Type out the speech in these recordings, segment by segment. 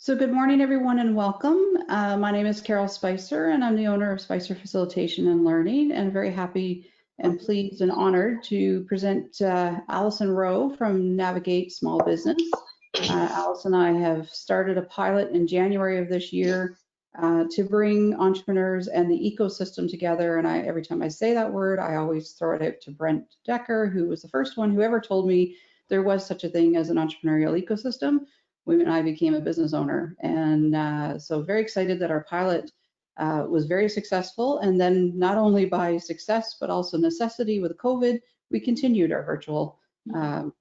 So good morning, everyone, and welcome. My name is Carol Spicer, and I'm the owner of Spicer Facilitation and Learning, and very happy and pleased and honored to present Allison Rowe from Navigate Small Business. Alice and I have started a pilot in January of this year to bring entrepreneurs and the ecosystem together. And every time I say that word, I always throw it out to Brent Decker, who was the first one who ever told me there was such a thing as an entrepreneurial ecosystem when I became a business owner. And so very excited that our pilot was very successful. And then not only by success, but also necessity with COVID, we continued our virtual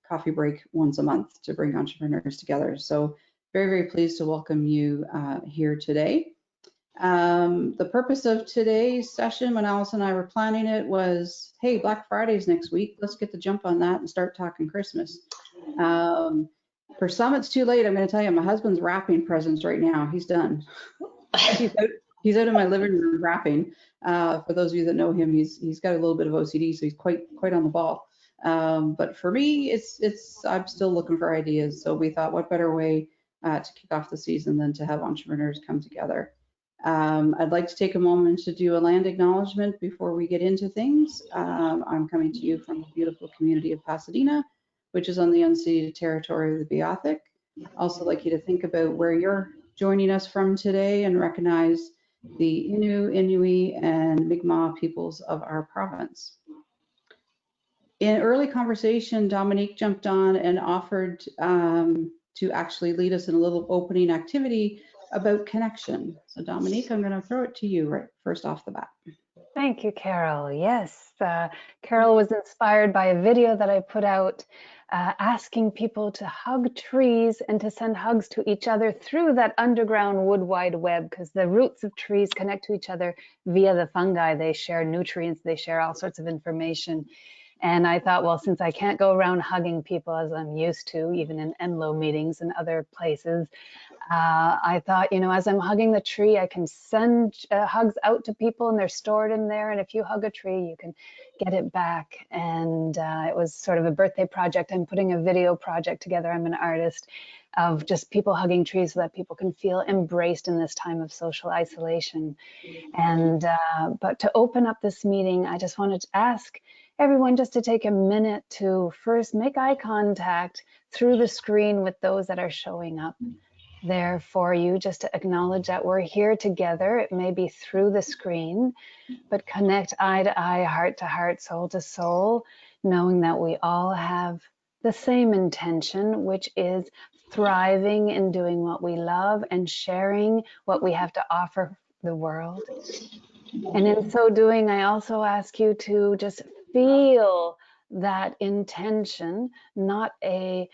coffee break once a month to bring entrepreneurs together. So very, very pleased to welcome you here today. The purpose of today's session, when Alice and I were planning it, was, hey, Black Friday's next week. Let's get the jump on that and start talking Christmas. For some, it's too late. I'm going to tell you, my husband's wrapping presents right now. He's done. He's out in my living room wrapping. For those of you that know him, he's got a little bit of OCD, so he's quite on the ball. But for me, I'm still looking for ideas. So we thought, what better way to kick off the season than to have entrepreneurs come together. I'd like to take a moment to do a land acknowledgement before we get into things. I'm coming to you from the beautiful community of Pasadena, which is on the unceded territory of the Beothuk. Also like you to think about where you're joining us from today and recognize the Innu, Inuit, and Mi'kmaq peoples of our province. In early conversation, Dominique jumped on and offered to actually lead us in a little opening activity about connection. So Dominique, I'm going to throw it to you right first off the bat. Thank you, Carol. Yes, Carol was inspired by a video that I put out asking people to hug trees and to send hugs to each other through that underground wood wide web, because the roots of trees connect to each other via the fungi. They share nutrients, they share all sorts of information. And I thought, well, since I can't go around hugging people as I'm used to, even in ENLO meetings and other places, I thought, as I'm hugging the tree, I can send hugs out to people and they're stored in there. And if you hug a tree, you can get it back. And it was sort of a birthday project. I'm putting a video project together. I'm an artist of just people hugging trees so that people can feel embraced in this time of social isolation. And but to open up this meeting, I just wanted to ask everyone just to take a minute to first make eye contact through the screen with those that are showing up there for you, just to acknowledge that we're here together. It may be through the screen, but connect eye to eye, heart to heart, soul to soul, knowing that we all have the same intention, which is thriving and doing what we love and sharing what we have to offer the world. And in so doing, I also ask you to just feel that intention, not a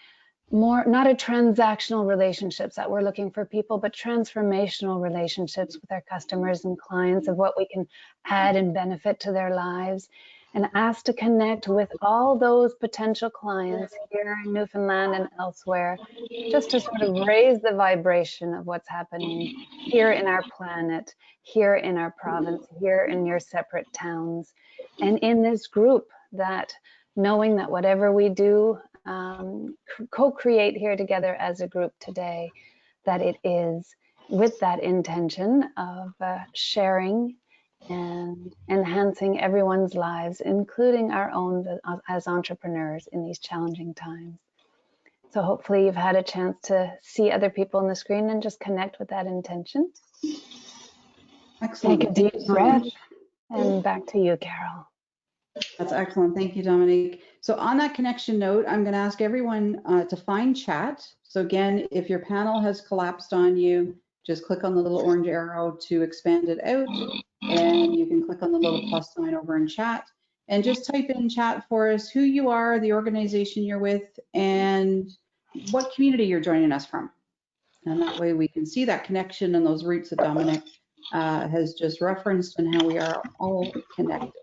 transactional relationships that we're looking for people, but transformational relationships with our customers and clients of what we can add and benefit to their lives. And ask to connect with all those potential clients here in Newfoundland and elsewhere, just to sort of raise the vibration of what's happening here in our planet, here in our province, here in your separate towns. And in this group, that knowing that whatever we do, co-create here together as a group today, that it is with that intention of sharing and enhancing everyone's lives, including our own as entrepreneurs in these challenging times. So hopefully you've had a chance to see other people on the screen and just connect with that intention. Excellent. Take a deep breath and back to you, Carol. That's excellent. Thank you, Dominique. So on that connection note, I'm going to ask everyone to find chat. So again, if your panel has collapsed on you, just click on the little orange arrow to expand it out, and you can click on the little plus sign over in chat and just type in chat for us who you are, the organization you're with, and what community you're joining us from. And that way we can see that connection and those roots that Dominic has just referenced and how we are all connected.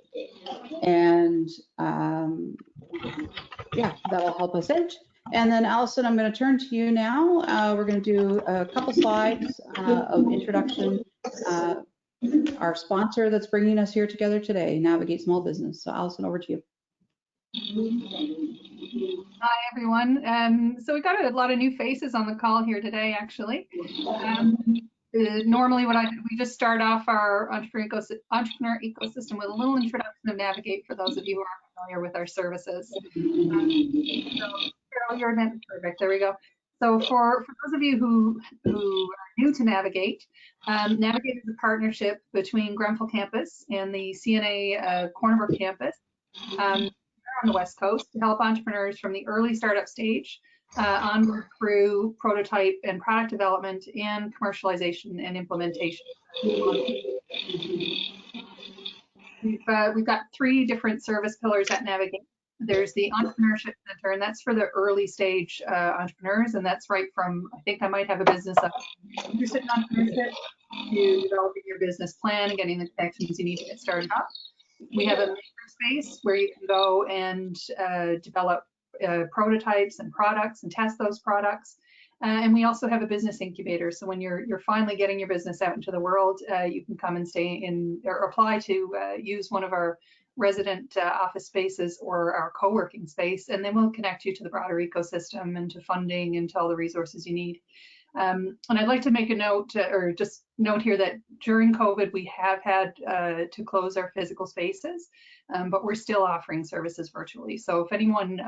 And yeah, that'll help us out. And then Allison, I'm going to turn to you now. We're going to do a couple slides of introduction. Our sponsor that's bringing us here together today, Navigate Small Business. So Allison, over to you. Hi, everyone. So we got a lot of new faces on the call here today, actually. Um, Normally, we just start off our entrepreneur ecosystem with a little introduction of Navigate for those of you who aren't familiar with our services. Carol, you're perfect. There we go. So for those of you who are new to Navigate, Navigate is a partnership between Grenfell campus and the CNA Cornerbrook campus. On the West Coast to help entrepreneurs from the early startup stage onward through prototype and product development and commercialization and implementation. We've got 3 different service pillars at Navigate. There's the Entrepreneurship Center, and that's for the early stage entrepreneurs, and that's right from, I think I might have a business interested in entrepreneurship to developing your business plan and getting the connections you need to get started up. We have a makerspace where you can go and develop prototypes and products and test those products. And we also have a business incubator. So when you're finally getting your business out into the world, you can come and stay in or apply to use one of our resident office spaces or our co-working space, and then we'll connect you to the broader ecosystem and to funding and to all the resources you need. And I'd like to make a note, or just note here that during COVID, we have had to close our physical spaces, but we're still offering services virtually. So if anyone,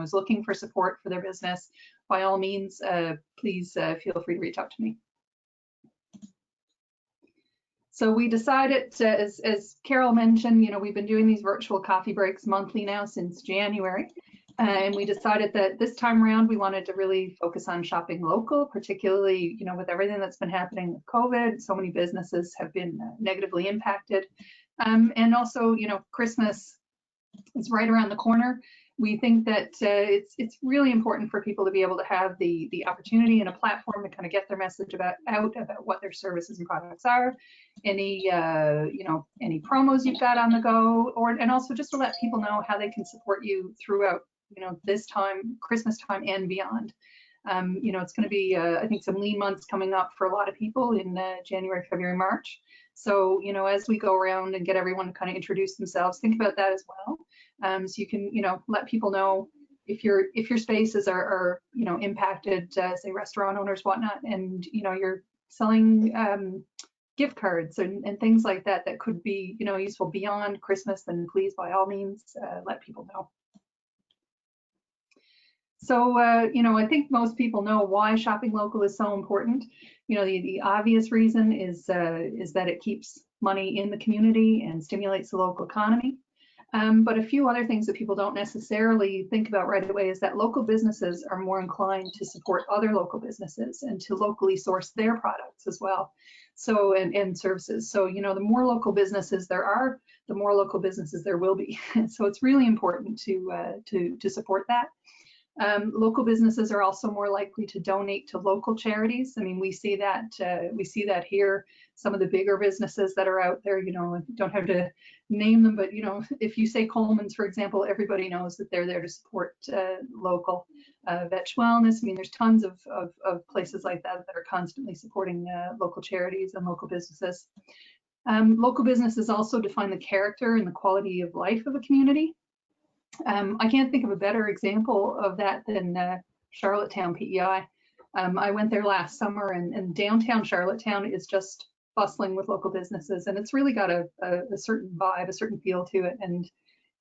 is looking for support for their business, by all means, please feel free to reach out to me. So we decided, as Carol mentioned, we've been doing these virtual coffee breaks monthly now since January. And we decided that this time around, we wanted to really focus on shopping local, particularly, with everything that's been happening with COVID. So many businesses have been negatively impacted. And also, Christmas is right around the corner. We think that it's really important for people to be able to have the opportunity and a platform to kind of get their message about what their services and products are, any promos you've got on the go, and also just to let people know how they can support you throughout this time, Christmas time and beyond. It's going to be, I think, some lean months coming up for a lot of people in January, February, March. So, as we go around and get everyone to kind of introduce themselves, think about that as well. So you can, let people know if your spaces are impacted, say restaurant owners, whatnot, and, you're selling gift cards and things like that that could be, useful beyond Christmas, then please, by all means, let people know. So, I think most people know why shopping local is so important. The obvious reason is that it keeps money in the community and stimulates the local economy. But a few other things that people don't necessarily think about right away is that local businesses are more inclined to support other local businesses and to locally source their products as well. So, and services. So, the more local businesses there are, the more local businesses there will be. So it's really important to support that. Local businesses are also more likely to donate to local charities. I mean, we see that here. Some of the bigger businesses that are out there, don't have to name them, but if you say Coleman's, for example, everybody knows that they're there to support local veg wellness. I mean, there's tons of places like that that are constantly supporting local charities and local businesses. Local businesses also define the character and the quality of life of a community. I can't think of a better example of that than Charlottetown PEI. I went there last summer, and downtown Charlottetown is just bustling with local businesses, and it's really got a certain vibe, a certain feel to it. And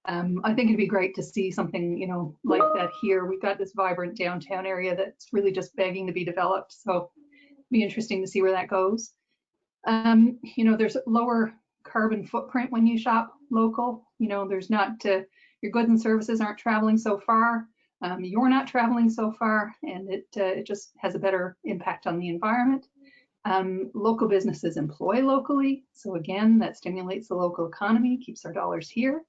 I think it'd be great to see something, like that here. We've got this vibrant downtown area that's really just begging to be developed. So it'd be interesting to see where that goes. There's lower carbon footprint when you shop local. There's not your goods and services aren't traveling so far. You're not traveling so far, and it just has a better impact on the environment. Local businesses employ locally, so again, that stimulates the local economy, keeps our dollars here.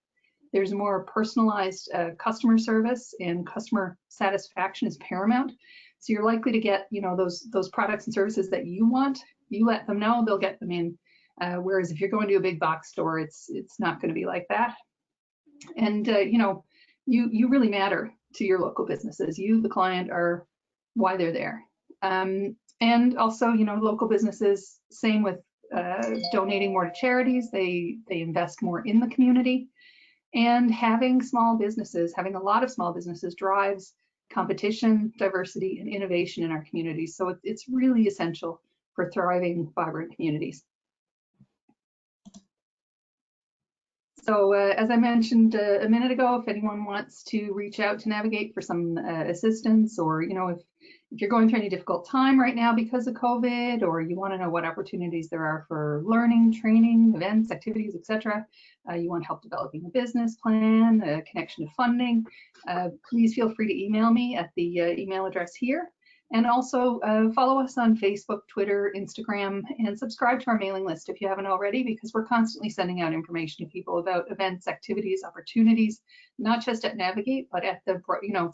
There's more personalized customer service, and customer satisfaction is paramount. So you're likely to get, those products and services that you want. You let them know, they'll get them in. Whereas if you're going to a big box store, it's not going to be like that. And you really matter to your local businesses. You, the client, are why they're there. And also, local businesses, same with donating more to charities. They invest more in the community. And having a lot of small businesses drives competition, diversity, and innovation in our communities. So it's really essential for thriving, vibrant communities. So as I mentioned a minute ago, if anyone wants to reach out to Navigate for some assistance, or if you're going through any difficult time right now because of COVID, or you want to know what opportunities there are for learning, training, events, activities, etc., you want help developing a business plan, a connection to funding, please feel free to email me at the email address here. And also follow us on Facebook, Twitter, Instagram, and subscribe to our mailing list if you haven't already, because we're constantly sending out information to people about events, activities, opportunities, not just at Navigate, but at the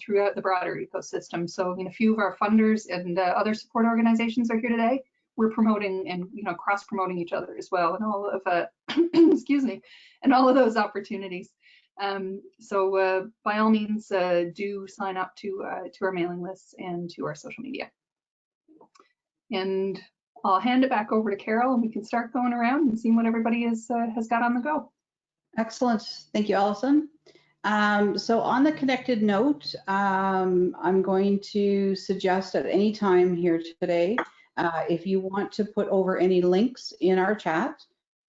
throughout the broader ecosystem. So a few of our funders and other support organizations are here today. We're promoting and cross-promoting each other as well, and all of excuse me, and all of those opportunities. So by all means, do sign up to our mailing lists and to our social media. And I'll hand it back over to Carol, and we can start going around and seeing what everybody has got on the go. Excellent. Thank you, Allison. So on the connected note, I'm going to suggest at any time here today, if you want to put over any links in our chat,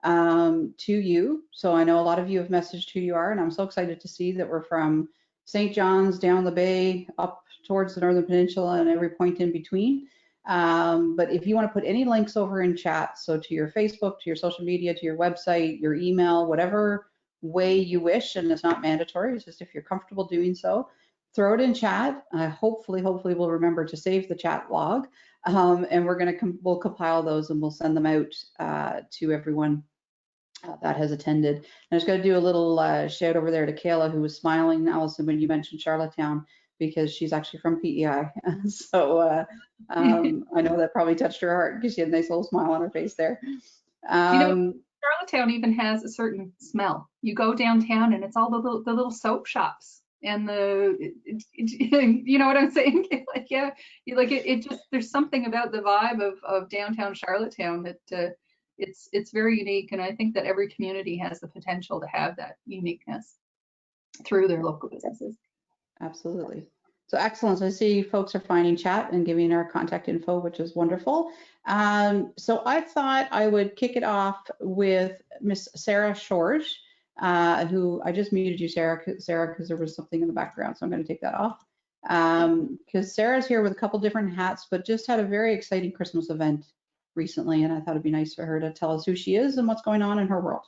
to you. So I know a lot of you have messaged who you are, and I'm so excited to see that we're from St. John's down the bay up towards the Northern Peninsula and every point in between. But if you want to put any links over in chat, so to your Facebook, to your social media, to your website, your email, whatever way you wish, and it's not mandatory, it's just if you're comfortable doing so, throw it in chat. Hopefully we'll remember to save the chat log, and we'll compile those and we'll send them out to everyone that has attended. And I was going to do a little shout over there to Kayla, who was smiling, Allison, when you mentioned Charlottetown, because she's actually from PEI. So I know that probably touched her heart because she had a nice little smile on her face there. Charlottetown even has a certain smell. You go downtown and it's all the little soap shops and you know what I'm saying? Like, yeah, it just, there's something about the vibe of downtown Charlottetown that it's very unique, and I think that every community has the potential to have that uniqueness through their local businesses. Absolutely. So excellent. So I see folks are finding chat and giving our contact info, which is wonderful. So I thought I would kick it off with Miss Sarah Shorge, who I just muted you, Sarah, because there was something in the background. So I'm going to take that off. Because Sarah's here with a couple different hats, but just had a very exciting Christmas event recently, and I thought it'd be nice for her to tell us who she is and what's going on in her world.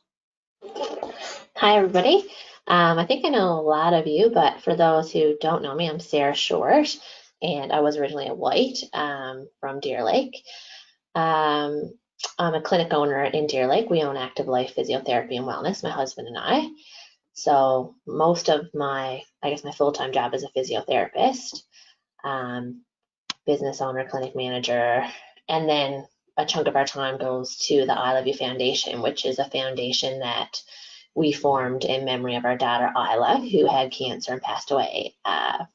Hi, everybody. I think I know a lot of you, but for those who don't know me, I'm Sarah Short, and I was originally a White from Deer Lake. I'm a clinic owner in Deer Lake. We own Active Life Physiotherapy and Wellness, my husband and I. So most of my full-time job is a physiotherapist, business owner, clinic manager, and then a chunk of our time goes to the I Love You Foundation, which is a foundation that we formed in memory of our daughter, Isla, who had cancer and passed away at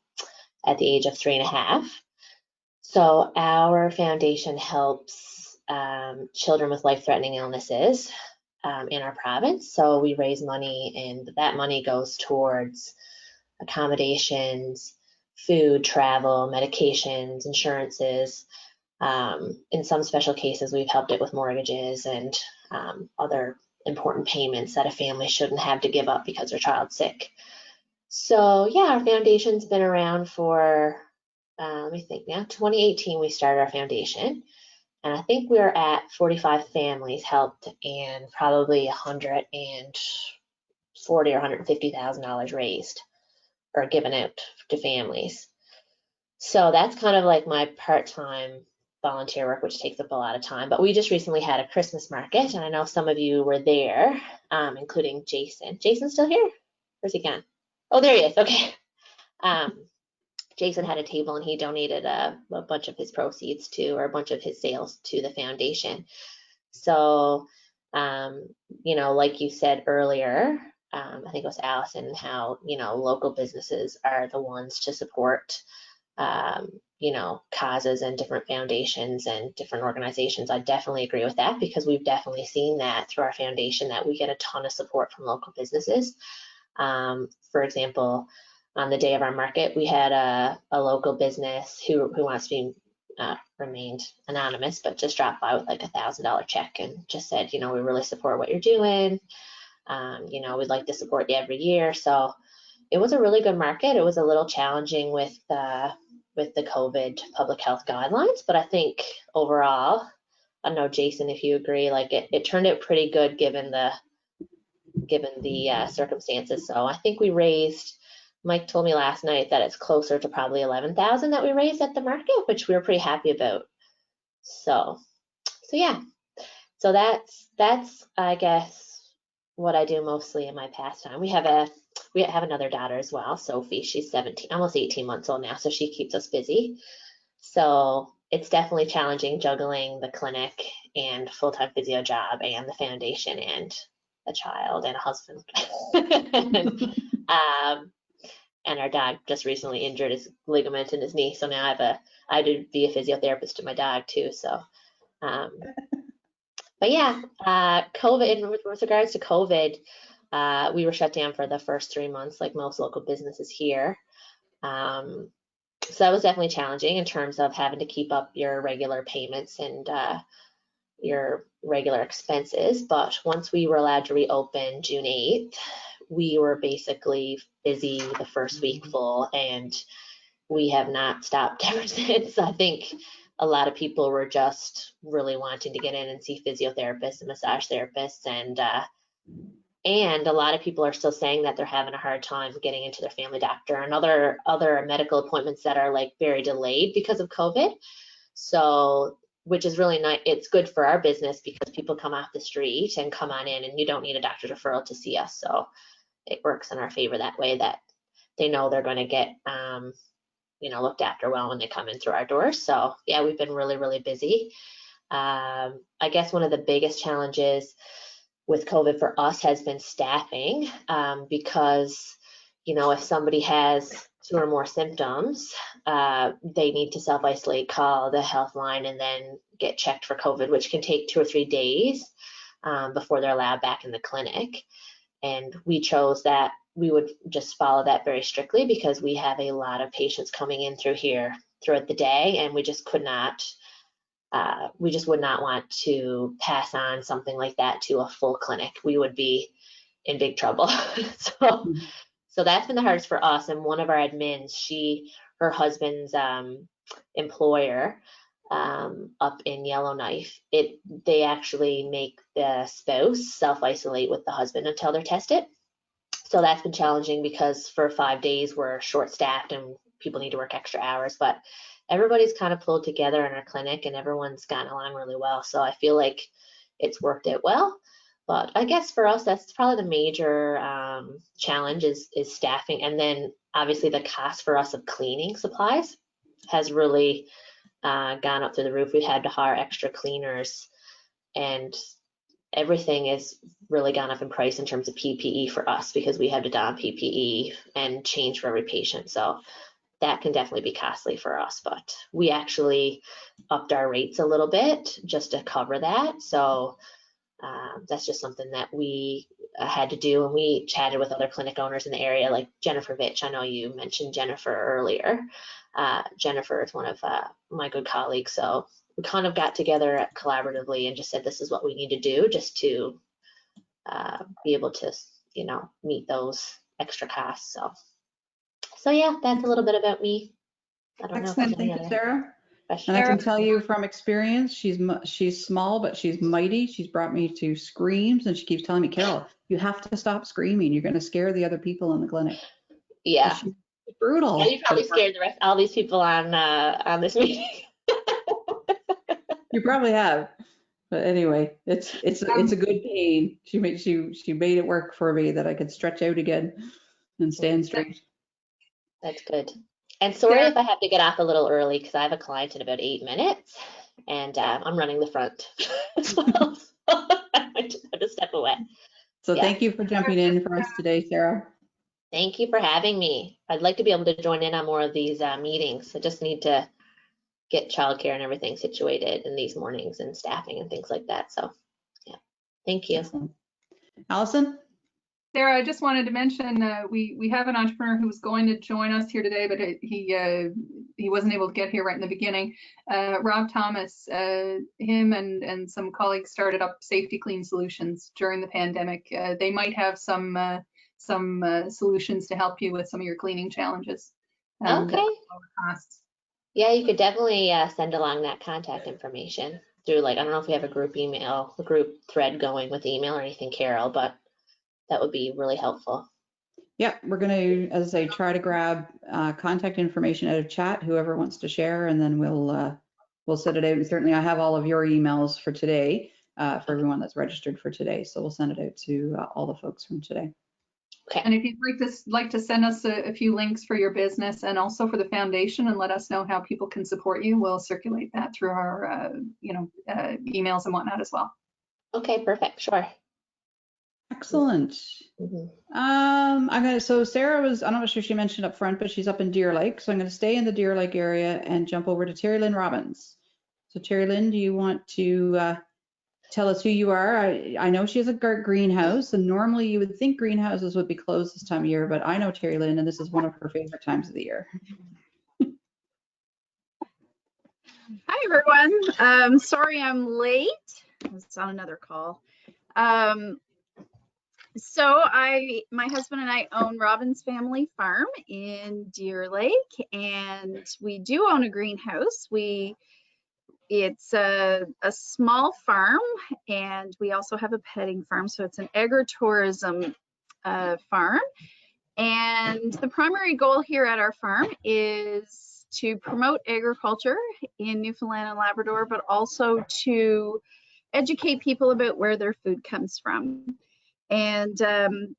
the age of 3.5. So our foundation helps children with life-threatening illnesses in our province. So we raise money, and that money goes towards accommodations, food, travel, medications, insurances. In some special cases, we've helped it with mortgages and other important payments that a family shouldn't have to give up because their child's sick. So yeah, our foundation's been around for, let me think now, 2018 we started our foundation, and I think we're at 45 families helped and probably $140,000 or $150,000 raised or given out to families. So that's kind of like my part-time volunteer work, which takes up a lot of time. But we just recently had a Christmas market, and I know some of you were there, including Jason. Jason's still here? Where's he gone? Oh, there he is. Okay. Jason had a table, and he donated a bunch of his proceeds to, or a bunch of his sales to the foundation. So, like you said earlier, I think it was Allison, how, local businesses are the ones to support causes and different foundations and different organizations. I definitely agree with that, because we've definitely seen that through our foundation, that we get a ton of support from local businesses. For example, on the day of our market, we had a local business who wants to be remained anonymous, but just dropped by with like $1,000 check and just said, you know, we really support what you're doing. You know, we'd like to support you every year. So it was a really good market. It was a little challenging with the COVID public health guidelines, but I think overall, I don't know, Jason, if you agree, like it turned out pretty good given the circumstances. So I think we raised, Mike told me last night that it's closer to probably 11,000 that we raised at the market, which we were pretty happy about. So yeah, so that's I guess what I do mostly in my pastime. We have another daughter as well, Sophie. She's 17, almost 18 months old now, so she keeps us busy. So it's definitely challenging juggling the clinic and full-time physio job and the foundation and a child and a husband. And our dog just recently injured his ligament in his knee, so now I do be a physiotherapist to my dog too. So, but yeah, COVID. With regards to COVID, we were shut down for the first 3 months, like most local businesses here. So that was definitely challenging in terms of having to keep up your regular payments and your regular expenses. But once we were allowed to reopen June 8th, we were basically busy the first week full, and we have not stopped ever since. I think a lot of people were just really wanting to get in and see physiotherapists and massage therapists, and a lot of people are still saying that they're having a hard time getting into their family doctor and other medical appointments that are like very delayed because of COVID. So, which is really nice. It's good for our business because people come off the street and come on in, and you don't need a doctor's referral to see us. So it works in our favor that way, that they know they're going to get looked after well when they come in through our doors. So yeah, we've been really, really busy. I guess one of the biggest challenges with COVID for us has been staffing, because, you know, if somebody has 2 or more symptoms, they need to self-isolate, call the health line, and then get checked for COVID, which can take 2 or 3 days before they're allowed back in the clinic. And we chose that we would just follow that very strictly because we have a lot of patients coming in through here throughout the day, and we just could not, we just would not want to pass on something like that to a full clinic. We would be in big trouble. So that's been the hardest for us. And one of our admins, her husband's employer up in Yellowknife, they actually make the spouse self-isolate with the husband until they're tested. So that's been challenging because for 5 days we're short-staffed and people need to work extra hours, but everybody's kind of pulled together in our clinic and everyone's gotten along really well. So I feel like it's worked out well. But I guess for us, that's probably the major challenge is staffing. And then obviously the cost for us of cleaning supplies has really gone up through the roof. We've had to hire extra cleaners, and everything is really gone up in price in terms of PPE for us because we have to don PPE and change for every patient. So that can definitely be costly for us, but we actually upped our rates a little bit just to cover that. So that's just something that we had to do, and we chatted with other clinic owners in the area, like Jennifer Vitch. I know you mentioned Jennifer earlier. Jennifer is one of my good colleagues, so we kind of got together collaboratively and just said this is what we need to do just to be able to, you know, meet those extra costs. So yeah, that's a little bit about me. I don't know. Excellent, thank you, Sarah. Question. And I can tell you from experience, she's small, but she's mighty. She's brought me to screams, and she keeps telling me, Carol, you have to stop screaming. You're going to scare the other people in the clinic. Yeah. She's brutal. Yeah, you probably scared all these people on this meeting. You probably have. But anyway, it's a good pain. She made it work for me that I could stretch out again and stand straight. That's good. And sorry if I have to get off a little early because I have a client in about 8 minutes, and I'm running the front as well. So I just have to step away. So thank you for jumping in for us today, Sarah. Thank you for having me. I'd like to be able to join in on more of these meetings. I just need to get childcare and everything situated in these mornings and staffing and things like that. So yeah, thank you. Excellent. Allison? Sarah, I just wanted to mention we have an entrepreneur who was going to join us here today, but he wasn't able to get here right in the beginning. Rob Thomas, him and some colleagues started up Safety Clean Solutions during the pandemic. They might have some solutions to help you with some of your cleaning challenges. Okay. Lower costs. Yeah, you could definitely send along that contact information through, like, I don't know if we have a group email, a group thread going with email or anything, Carol, but that would be really helpful. Yeah, we're going to, as I say, try to grab contact information out of chat, whoever wants to share, and then we'll send it out. And certainly I have all of your emails for today, for everyone that's registered for today. So we'll send it out to all the folks from today. Okay. And if you'd like to send us a few links for your business and also for the foundation and let us know how people can support you, we'll circulate that through our emails and whatnot as well. Okay, perfect. Sure. Excellent. Mm-hmm. So Sarah was, I'm not sure she mentioned up front, but she's up in Deer Lake. So I'm going to stay in the Deer Lake area and jump over to Terry Lynn Robbins. So Terry Lynn, do you want to tell us who you are? I know she has a greenhouse, and normally you would think greenhouses would be closed this time of year, but I know Terry Lynn, and this is one of her favorite times of the year. Hi, everyone. Sorry I'm late. I was on another call. So my husband and I own Robbins Family Farm in Deer Lake, and we do own a greenhouse. It's a small farm, and we also have a petting farm. So it's an agritourism farm. And the primary goal here at our farm is to promote agriculture in Newfoundland and Labrador, but also to educate people about where their food comes from. And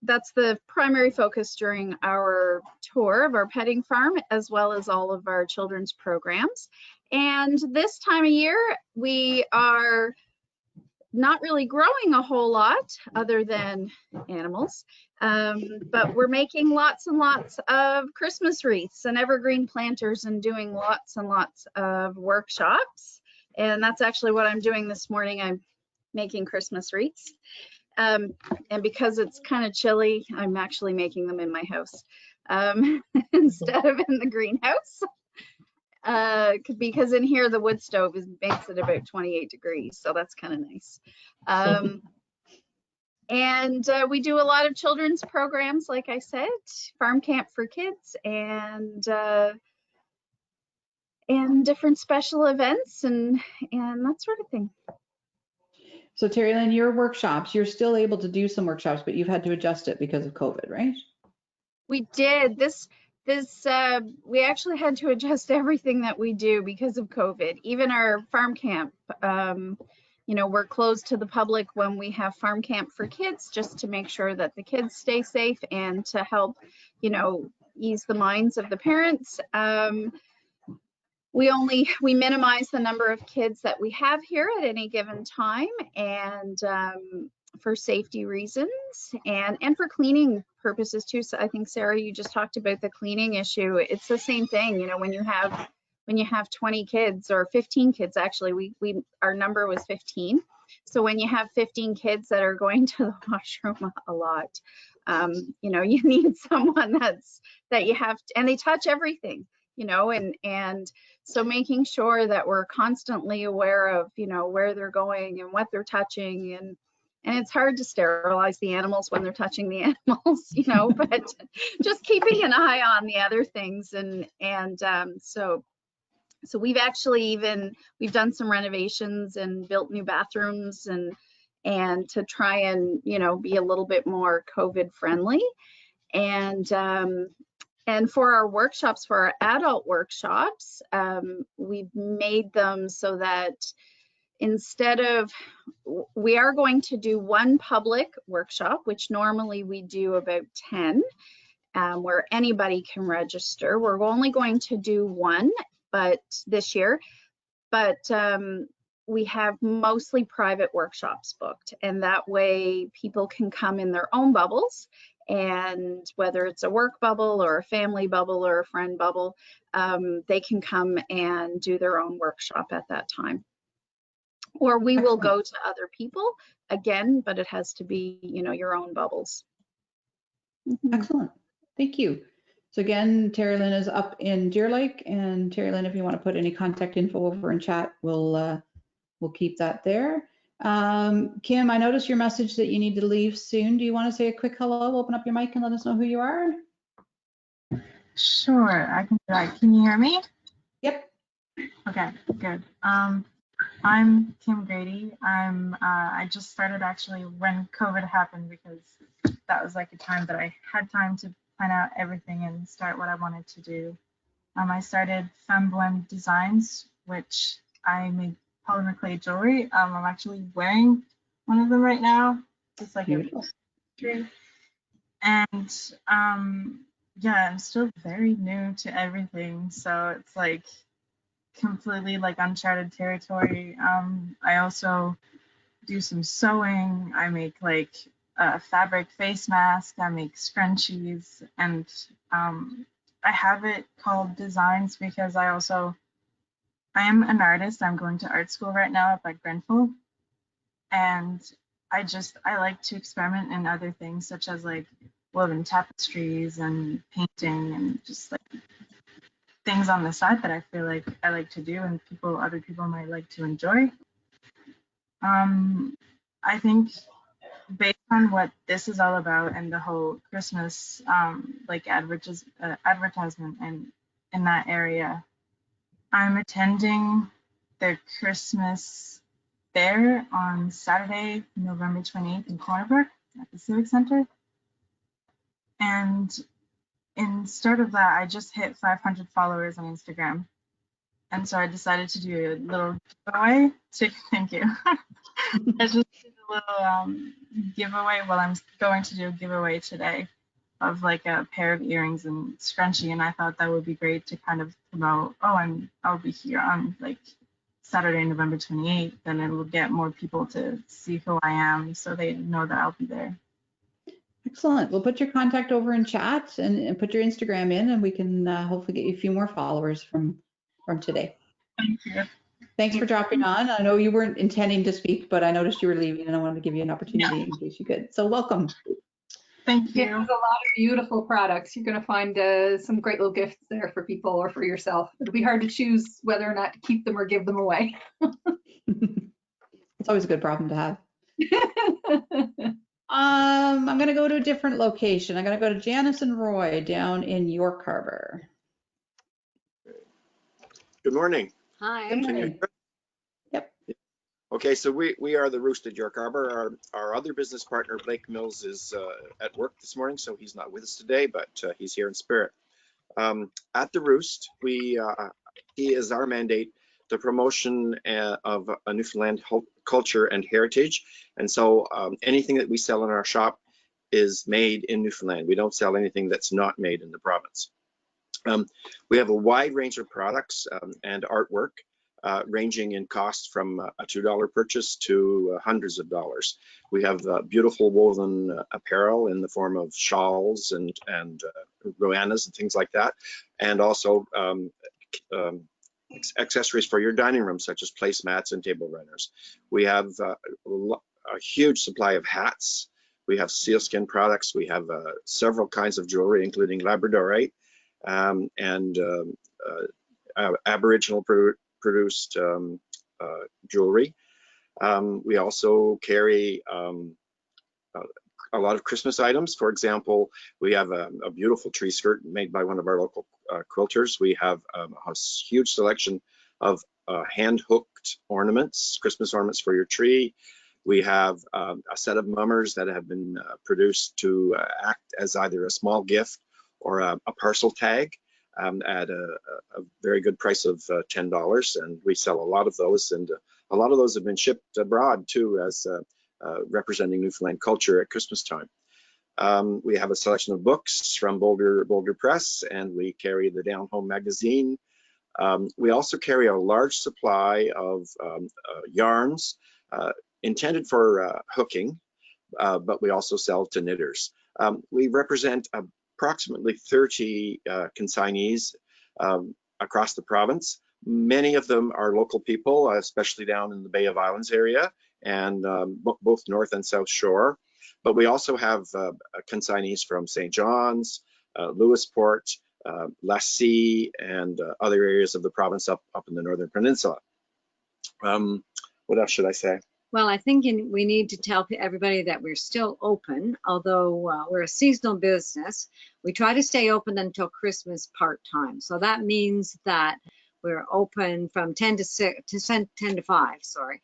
that's the primary focus during our tour of our petting farm, as well as all of our children's programs. And this time of year, we are not really growing a whole lot other than animals, but we're making lots and lots of Christmas wreaths and evergreen planters and doing lots and lots of workshops. And that's actually what I'm doing this morning. I'm making Christmas wreaths. And because it's kind of chilly, I'm actually making them in my house instead of in the greenhouse. Because in here the wood stove makes it about 28 degrees, so that's kind of nice. And we do a lot of children's programs, like I said, farm camp for kids, and different special events and that sort of thing. So Terry Lynn, your workshops, you're still able to do some workshops, but you've had to adjust it because of COVID, right? We did. We actually had to adjust everything that we do because of COVID. Even our farm camp, we're closed to the public when we have farm camp for kids, just to make sure that the kids stay safe and to help, ease the minds of the parents. We minimize the number of kids that we have here at any given time, and for safety reasons and for cleaning purposes too. So I think, Sarah, you just talked about the cleaning issue. It's the same thing, when you have 20 kids or 15 kids, actually, our number was 15. So when you have 15 kids that are going to the washroom a lot, you need someone that you have, and they touch everything, and so making sure that we're constantly aware of, where they're going and what they're touching, and it's hard to sterilize the animals when they're touching the animals, but just keeping an eye on the other things. So we've actually we've done some renovations and built new bathrooms and to try and, be a little bit more COVID friendly. And for our workshops, for our adult workshops, we've made them so that we are going to do one public workshop, which normally we do about 10, where anybody can register. We're only going to do one, but this year, we have mostly private workshops booked, and that way people can come in their own bubbles. And whether it's a work bubble or a family bubble or a friend bubble, they can come and do their own workshop at that time. Or we will go to other people again, but it has to be, your own bubbles. Mhm. Excellent. Thank you. So again, Terry Lynn is up in Deer Lake, and Terry Lynn, if you want to put any contact info over in chat, we'll keep that there. Kim, I noticed your message that you need to leave soon. Do you want to say a quick hello, open up your mic and let us know who you are? Sure, I can do that. Can you hear me? Yep. Okay, good. I'm Kim Grady. I just started actually when COVID happened because that was like a time that I had time to plan out everything and start what I wanted to do. I started Femme Blend Designs, which I make polymer clay jewelry. I'm actually wearing one of them right now. It's like Beautiful. a and yeah, I'm still very new to everything, so it's like completely like uncharted territory. I also do some sewing. I make like a fabric face mask. I make scrunchies, and I have it called Designs because I am an artist. I'm going to art school right now at Grenfell, and I like to experiment in other things such as like woven tapestries and painting and just like things on the side that I feel like I like to do and other people might like to enjoy. I think based on what this is all about and the whole Christmas like advertisement and in that area, I'm attending the Christmas fair on Saturday, November 28th in Corner Brook at the Civic Center. And instead of that, I just hit 500 followers on Instagram. And so I decided to do a little giveaway. Thank you. I just did a little giveaway. Well, I'm going to do a giveaway today of like a pair of earrings and scrunchie, and I thought that would be great to kind of promote. Oh, I'll be here on like Saturday, November 28th, and it will get more people to see who I am, so they know that I'll be there. Excellent. We'll put your contact over in chat and put your Instagram in, and we can hopefully get you a few more followers from today. Thank you. Thanks for dropping on. I know you weren't intending to speak, but I noticed you were leaving, and I wanted to give you an opportunity in case you could. So welcome. Thank Yeah, you. there's a lot of beautiful products. You're going to find some great little gifts there for people or for yourself. It'll be hard to choose whether or not to keep them or give them away. It's always a good problem to have. I'm going to go to a different location. I'm going to go to Janice and Roy down in York Harbor. Good morning. Hi. Good morning. Yep. Okay, so we are the Roost at York Harbor. Our other business partner, Blake Mills, is at work this morning, so he's not with us today, but he's here in spirit. At the Roost, he is our mandate, the promotion of a Newfoundland culture and heritage. And so anything that we sell in our shop is made in Newfoundland. We don't sell anything that's not made in the province. We have a wide range of products and artwork ranging in cost from a $2 purchase to hundreds of dollars. We have beautiful woven apparel in the form of shawls and roanas and things like that, and also accessories for your dining room, such as placemats and table runners. We have a huge supply of hats. We have sealskin products. We have several kinds of jewelry, including Labradorite and Aboriginal produced jewelry. We also carry a lot of Christmas items. For example, we have a beautiful tree skirt made by one of our local quilters. We have a huge selection of hand-hooked ornaments, Christmas ornaments for your tree. We have a set of mummers that have been produced to act as either a small gift or a parcel tag at a very good price of $10, and we sell a lot of those, and a lot of those have been shipped abroad too, as representing Newfoundland culture at Christmas time. We have a selection of books from Boulder Press, and we carry the Down Home magazine. We also carry a large supply of yarns intended for hooking, but we also sell to knitters. We represent approximately 30 consignees across the province. Many of them are local people, especially down in the Bay of Islands area, and both North and South Shore. But we also have consignees from St. John's, Lewisport, Lassie, and other areas of the province up in the Northern Peninsula. What else should I say? Well, I think we need to tell everybody that we're still open, although we're a seasonal business. We try to stay open until Christmas part-time. So that means that we're open from 10 to 5, sorry,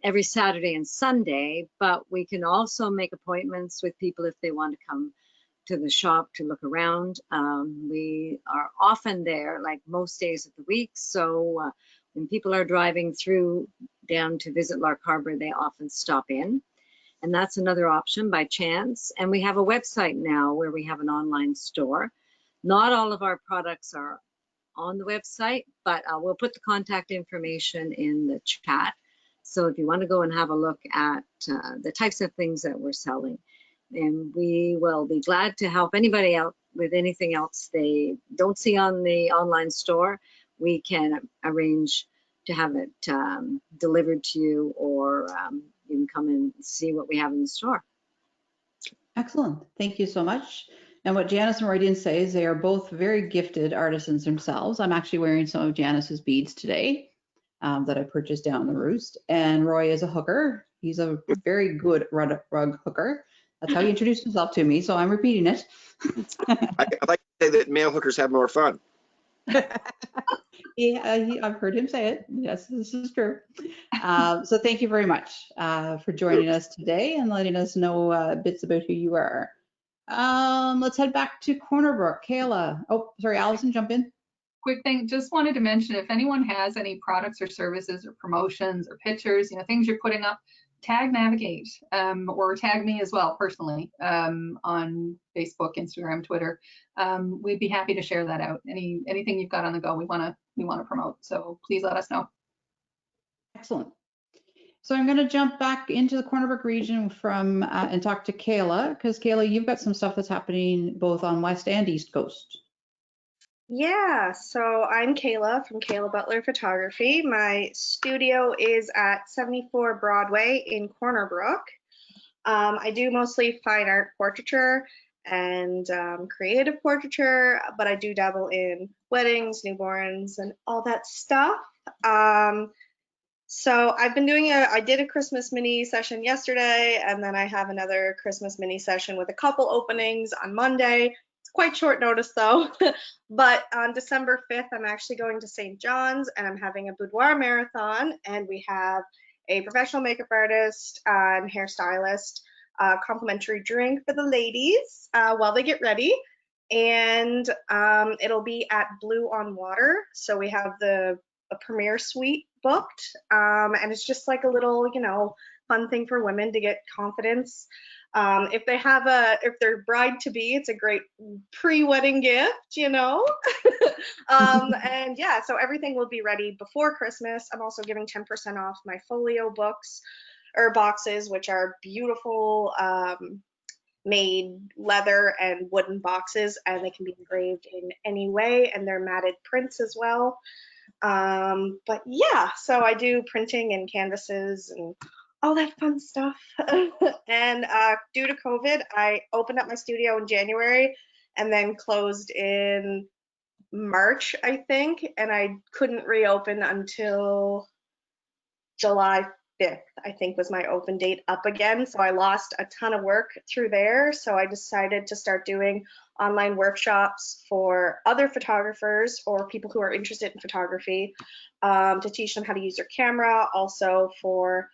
every Saturday and Sunday, but we can also make appointments with people if they want to come to the shop to look around. We are often there, like most days of the week. So when people are driving through down to visit Lark Harbor, they often stop in. And that's another option by chance. And we have a website now where we have an online store. Not all of our products are on the website, but we'll put the contact information in the chat. So if you want to go and have a look at the types of things that we're selling, and we will be glad to help anybody out with anything else they don't see on the online store. We can arrange to have it delivered to you, or you can come and see what we have in the store. Excellent. Thank you so much. And what Janice and Roy didn't say is they are both very gifted artisans themselves. I'm actually wearing some of Janice's beads today that I purchased down the Roost. And Roy is a hooker. He's a very good rug hooker. That's how he introduced himself to me, so I'm repeating it. I'd like to say that male hookers have more fun. I've heard him say it. Yes, this is true. So thank you very much for joining us today and letting us know bits about who you are. Let's head back to Corner Brook. Kayla. Oh, sorry, Allison, jump in. Quick thing, just wanted to mention, if anyone has any products or services or promotions or pictures, things you're putting up, tag Navigate or tag me as well personally on Facebook, Instagram, Twitter. We'd be happy to share that out. Anything you've got on the go, we want to promote. So please let us know. Excellent. So I'm going to jump back into the Corner Brook region from and talk to Kayla, because Kayla, you've got some stuff that's happening both on West and East Coast. Yeah, so I'm Kayla from Kayla Butler Photography. My studio is at 74 Broadway in Corner Brook. I do mostly fine art portraiture and creative portraiture, but I do dabble in weddings, newborns, and all that stuff. So I've been doing I did a Christmas mini session yesterday, and then I have another Christmas mini session with a couple openings on Monday. It's quite short notice though. But on December 5th, I'm actually going to St. John's and I'm having a boudoir marathon, and we have a professional makeup artist and hairstylist, complimentary drink for the ladies while they get ready. And it'll be at Blue on Water. So we have a premiere suite booked, and it's just like a little, fun thing for women to get confidence. If they're bride to be, it's a great pre-wedding gift, and yeah, so everything will be ready before Christmas. I'm also giving 10% off my folio books or boxes, which are beautiful made leather and wooden boxes, and they can be engraved in any way, and they're matted prints as well. But yeah, so I do printing and canvases and all that fun stuff. And due to COVID, I opened up my studio in January and then closed in March, I think, and I couldn't reopen until July 5th, I think, was my open date up again. So I lost a ton of work through there. So I decided to start doing online workshops for other photographers or people who are interested in photography, to teach them how to use their camera, also for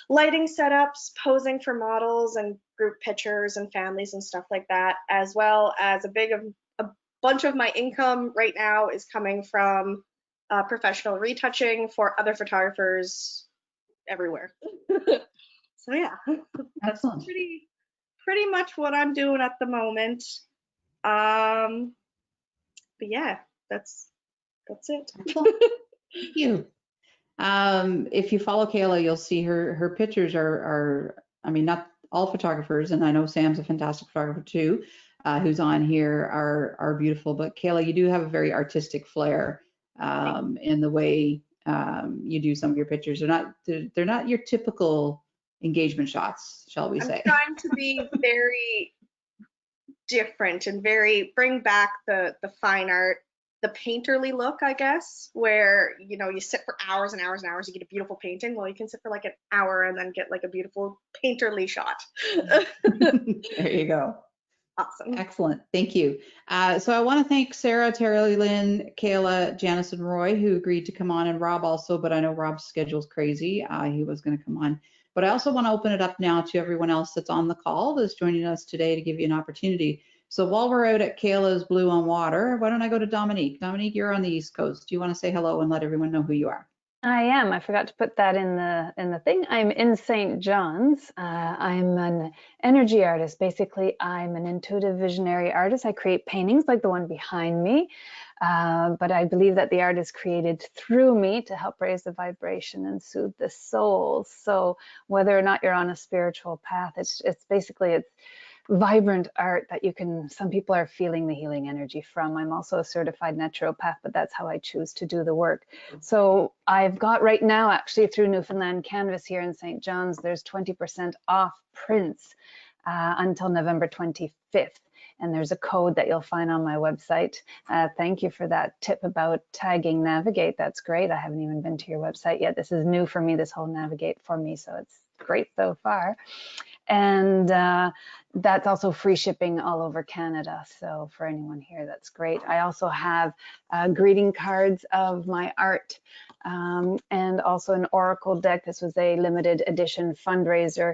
lighting setups, posing for models and group pictures and families and stuff like that, as well as a bunch of my income right now is coming from professional retouching for other photographers everywhere. So yeah, that's Excellent. pretty much what I'm doing at the moment. But yeah, that's it. Thank you. If you follow Kayla, you'll see her pictures are, I mean, not all photographers, and I know Sam's a fantastic photographer too, who's on here, are beautiful. But Kayla, you do have a very artistic flair in the way you do some of your pictures. They're not your typical engagement shots, shall we I'm say. trying to be very different and bring back the fine art, the painterly look, I guess, where, you know, you sit for hours and hours and hours, you get a beautiful painting. Well, you can sit for like an hour and then get like a beautiful painterly shot. There you go. Awesome. Excellent. Thank you. So I want to thank Sarah, Terry Lynn, Kayla, Janice, and Roy, who agreed to come on, and Rob also, but I know Rob's schedule's crazy. He was going to come on. But I also want to open it up now to everyone else that's on the call that's joining us today to give you an opportunity. So while we're out at Kayla's Blue on Water, why don't I go to Dominique? Dominique, you're on the East Coast. Do you want to say hello and let everyone know who you are? I am. I forgot to put that in the thing. I'm in St. John's. I'm an energy artist. Basically, I'm an intuitive visionary artist. I create paintings like the one behind me, but I believe that the art is created through me to help raise the vibration and soothe the soul. So whether or not you're on a spiritual path, it's basically vibrant art that some people are feeling the healing energy from. I'm also a certified naturopath, but that's how I choose to do the work. So I've got right now, actually through Newfoundland Canvas here in St. John's, there's 20% off prints until November 25th. And there's a code that you'll find on my website. Thank you for that tip about tagging Navigate. That's great. I haven't even been to your website yet. This is new for me, this whole Navigate for me. So it's great so far. And that's also free shipping all over Canada. So for anyone here, that's great. I also have greeting cards of my art and also an oracle deck. This was a limited edition fundraiser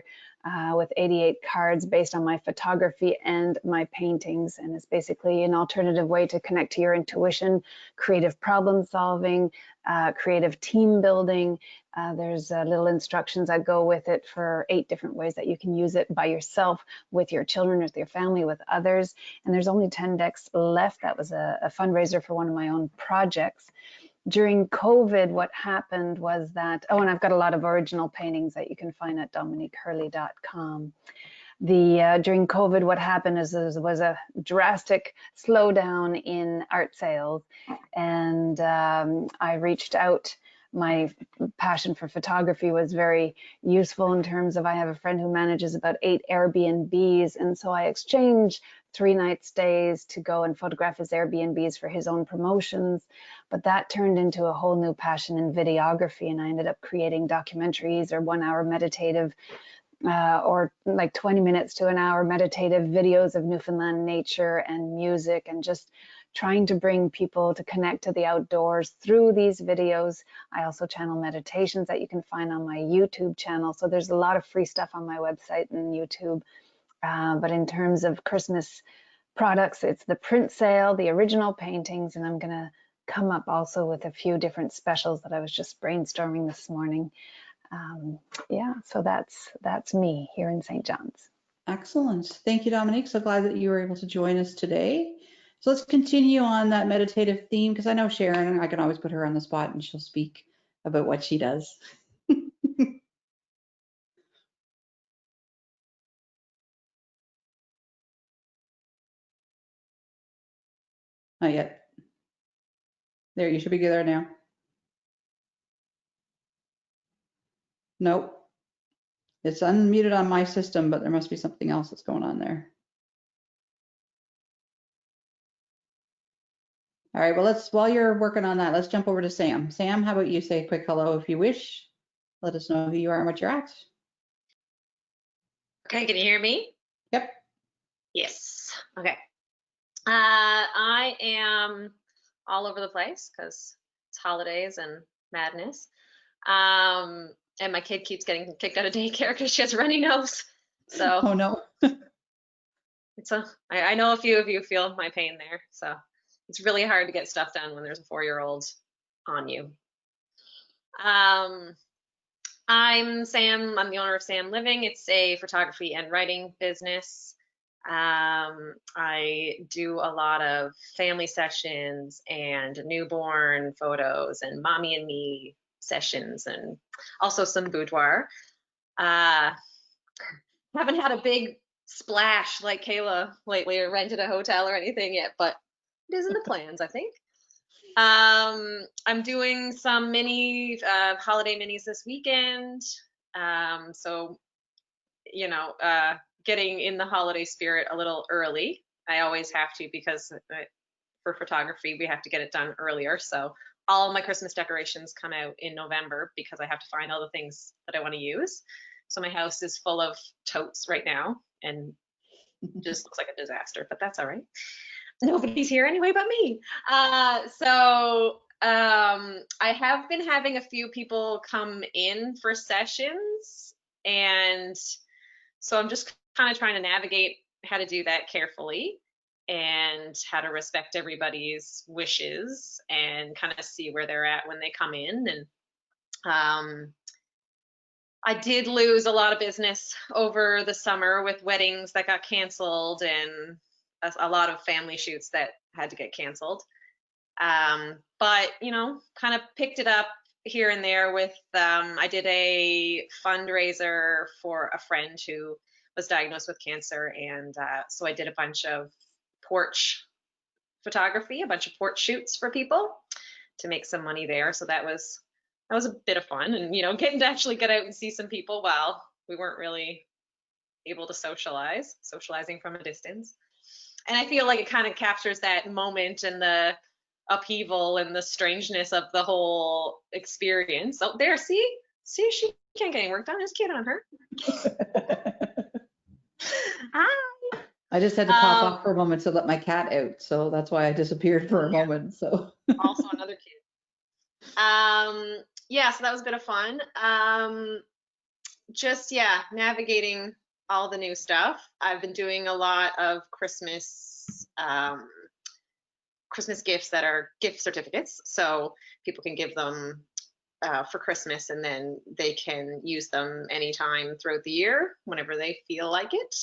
with 88 cards based on my photography and my paintings. And it's basically an alternative way to connect to your intuition, creative problem solving, creative team building. There's little instructions that go with it for 8 different ways that you can use it by yourself, with your children, with your family, with others. And there's only 10 decks left. That was a fundraiser for one of my own projects. During COVID, what happened was that, oh, and I've got a lot of original paintings that you can find at dominiquehurley.com. During COVID, what happened is there was a drastic slowdown in art sales, and I reached out. My passion for photography was very useful in terms of, I have a friend who manages about 8 Airbnbs, and so I exchanged 3-night stays to go and photograph his Airbnbs for his own promotions. But that turned into a whole new passion in videography, and I ended up creating documentaries or 1-hour meditative or like 20 minutes to an hour meditative videos of Newfoundland nature and music, and just trying to bring people to connect to the outdoors through these videos. I also channel meditations that you can find on my YouTube channel. So there's a lot of free stuff on my website and YouTube. But in terms of Christmas products, it's the print sale, the original paintings, and I'm gonna come up also with a few different specials that I was just brainstorming this morning. Yeah, so that's me here in St. John's. Excellent. Thank you, Dominique. So glad that you were able to join us today. So let's continue on that meditative theme, because I know Sharon, I can always put her on the spot and she'll speak about what she does. Not yet. There, you should be there now. Nope. It's unmuted on my system, but there must be something else that's going on there. All right, well, while you're working on that, let's jump over to Sam. Sam, how about you say a quick hello if you wish? Let us know who you are and what you're at. Okay, can you hear me? Yep. Yes. Okay. I am all over the place because it's holidays and madness. And my kid keeps getting kicked out of daycare because she has a runny nose. So Oh no. I know a few of you feel my pain there. So it's really hard to get stuff done when there's a 4-year-old on you. I'm Sam. I'm the owner of Sam Living. It's a photography and writing business. I do a lot of family sessions and newborn photos and mommy and me sessions, and also some boudoir. Haven't had a big splash like Kayla lately, or rented a hotel or anything yet, but it is in the plans, I think. I'm doing some mini holiday minis this weekend. So you know, getting in the holiday spirit a little early. I always have to, because for photography, we have to get it done earlier. So all of my Christmas decorations come out in November because I have to find all the things that I want to use. So my house is full of totes right now and just looks like a disaster, but that's all right. Nobody's here anyway but me. I have been having a few people come in for sessions, and so I'm just kind of trying to navigate how to do that carefully and how to respect everybody's wishes and kind of see where they're at when they come in. And I did lose a lot of business over the summer with weddings that got canceled and a lot of family shoots that had to get canceled. But, you know, kind of picked it up here and there with, I did a fundraiser for a friend who was diagnosed with cancer. And so I did a bunch of porch photography, a bunch of porch shoots for people to make some money there. So that was a bit of fun, and, you know, getting to actually get out and see some people while we weren't really able to socializing from a distance. And I feel like it kind of captures that moment and the upheaval and the strangeness of the whole experience. Oh, there, see, she can't get any work done. It's cute on her. Hi. I just had to pop off for a moment to let my cat out, so that's why I disappeared for a moment. So also another kid. Yeah, so that was a bit of fun. Just, yeah, navigating all the new stuff. I've been doing a lot of Christmas gifts that are gift certificates, so people can give them for Christmas, and then they can use them anytime throughout the year whenever they feel like it.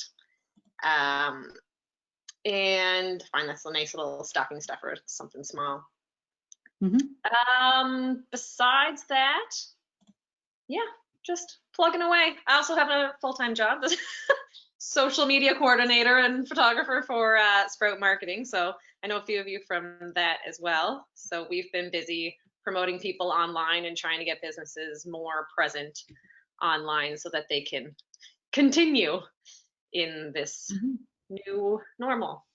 And find that's a nice little stocking stuffer, something small. Besides that, yeah, just plugging away. I also have a full-time job, social media coordinator and photographer for Sprout Marketing. So I know a few of you from that as well. So we've been busy promoting people online and trying to get businesses more present online so that they can continue in this new normal.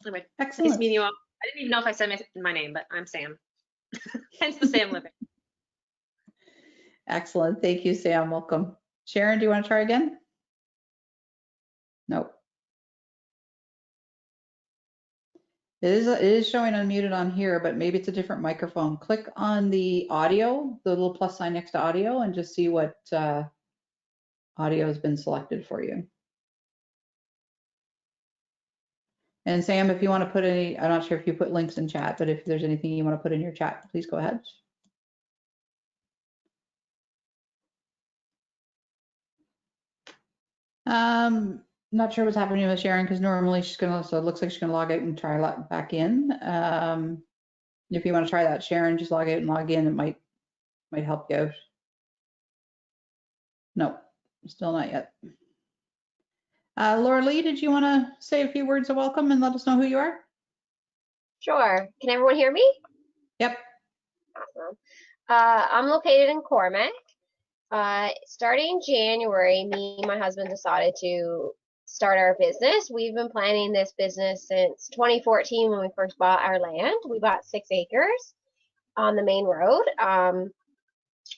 Anyway, excellent. Nice meeting you all. I didn't even know if I said my name, but I'm Sam. Hence the Sam Living. Excellent. Thank you, Sam. Welcome. Sharon, do you want to try again? Nope. It is showing unmuted on here, but maybe it's a different microphone. Click on the audio, the little plus sign next to audio, and just see what audio has been selected for you. And Sam, if you want to put any, I'm not sure if you put links in chat, but if there's anything you want to put in your chat, please go ahead. Not sure what's happening with Sharon, because normally she's gonna, so it looks like she's gonna log out and try back in. If you want to try that, Sharon, just log out and log in. It might help you out. No, still not yet. Laura Lee, did you want to say a few words of welcome and let us know who you are? Sure. Can everyone hear me? Yep. Awesome. I'm located in Cormac. Starting January, me and my husband decided to start our business. We've been planning this business since 2014 when we first bought our land. We bought 6 acres on the main road.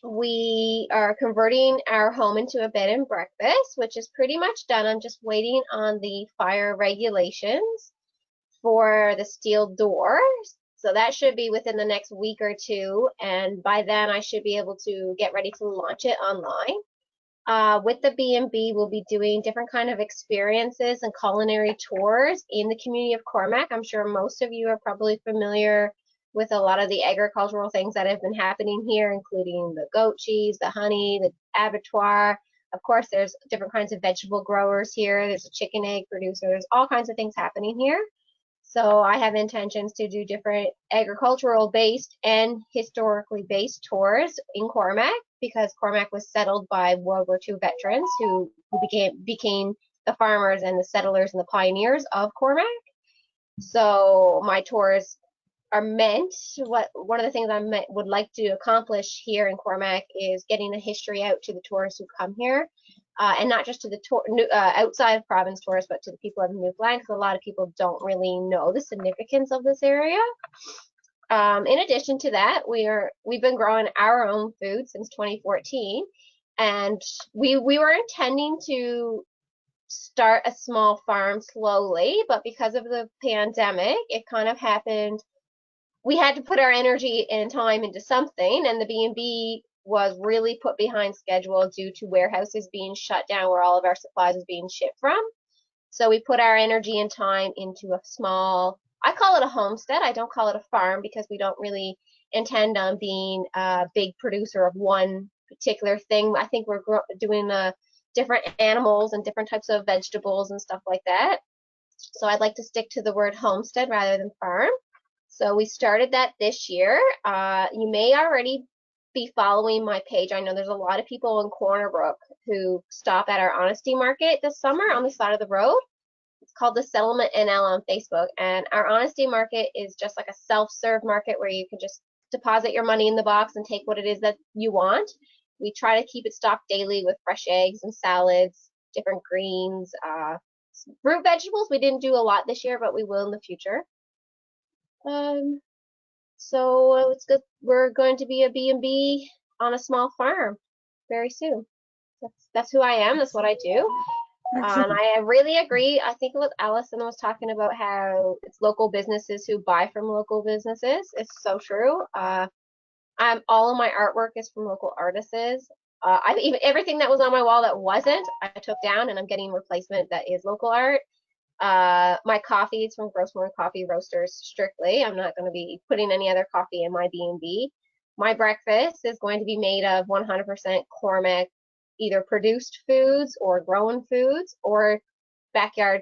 We are converting our home into a bed and breakfast, which is pretty much done. I'm just waiting on the fire regulations for the steel doors. So that should be within the next week or two. And by then I should be able to get ready to launch it online. With the B&B, we'll be doing different kind of experiences and culinary tours in the community of Cormac. I'm sure most of you are probably familiar with a lot of the agricultural things that have been happening here, including the goat cheese, the honey, the abattoir. Of course, there's different kinds of vegetable growers here. There's a chicken egg producer. There's all kinds of things happening here. So I have intentions to do different agricultural based and historically based tours in Cormac, because Cormac was settled by World War II veterans who became the farmers and the settlers and the pioneers of Cormac. So my tours are meant, one of the things I would like to accomplish here in Cormac is getting the history out to the tourists who come here. and not just to the outside of province tourists, but to the people of Newfoundland, because a lot of people don't really know the significance of this area. In addition to that, we've been growing our own food since 2014, and we were intending to start a small farm slowly, but because of the pandemic, it kind of happened. We had to put our energy and time into something, and the B&B was really put behind schedule due to warehouses being shut down where all of our supplies was being shipped from. So we put our energy and time into a small, I call it a homestead. I don't call it a farm because we don't really intend on being a big producer of one particular thing. I think we're doing different animals and different types of vegetables and stuff like that. So I'd like to stick to the word homestead rather than farm. So we started that this year. You may already be following my page. I know there's a lot of people in Corner Brook who stop at our honesty market this summer on the side of the road. It's called the Settlement NL on Facebook, and our honesty market is just like a self-serve market where you can just deposit your money in the box and take what it is that you want. We try to keep it stocked daily with fresh eggs and salads, different greens, root vegetables. We didn't do a lot this year, but we will in the future. So it's good. We're going to be a B&B on a small farm very soon. That's who I am. That's what I do. And I really agree. I think what Allison was talking about, how it's local businesses who buy from local businesses. It's so true. All of my artwork is from local artists. Even everything that was on my wall that wasn't, I took down, and I'm getting replacement that is local art. My coffee is from Grossmore Coffee Roasters strictly. I'm not going to be putting any other coffee in my B&B. My breakfast is going to be made of 100% Cormac, either produced foods or grown foods or backyard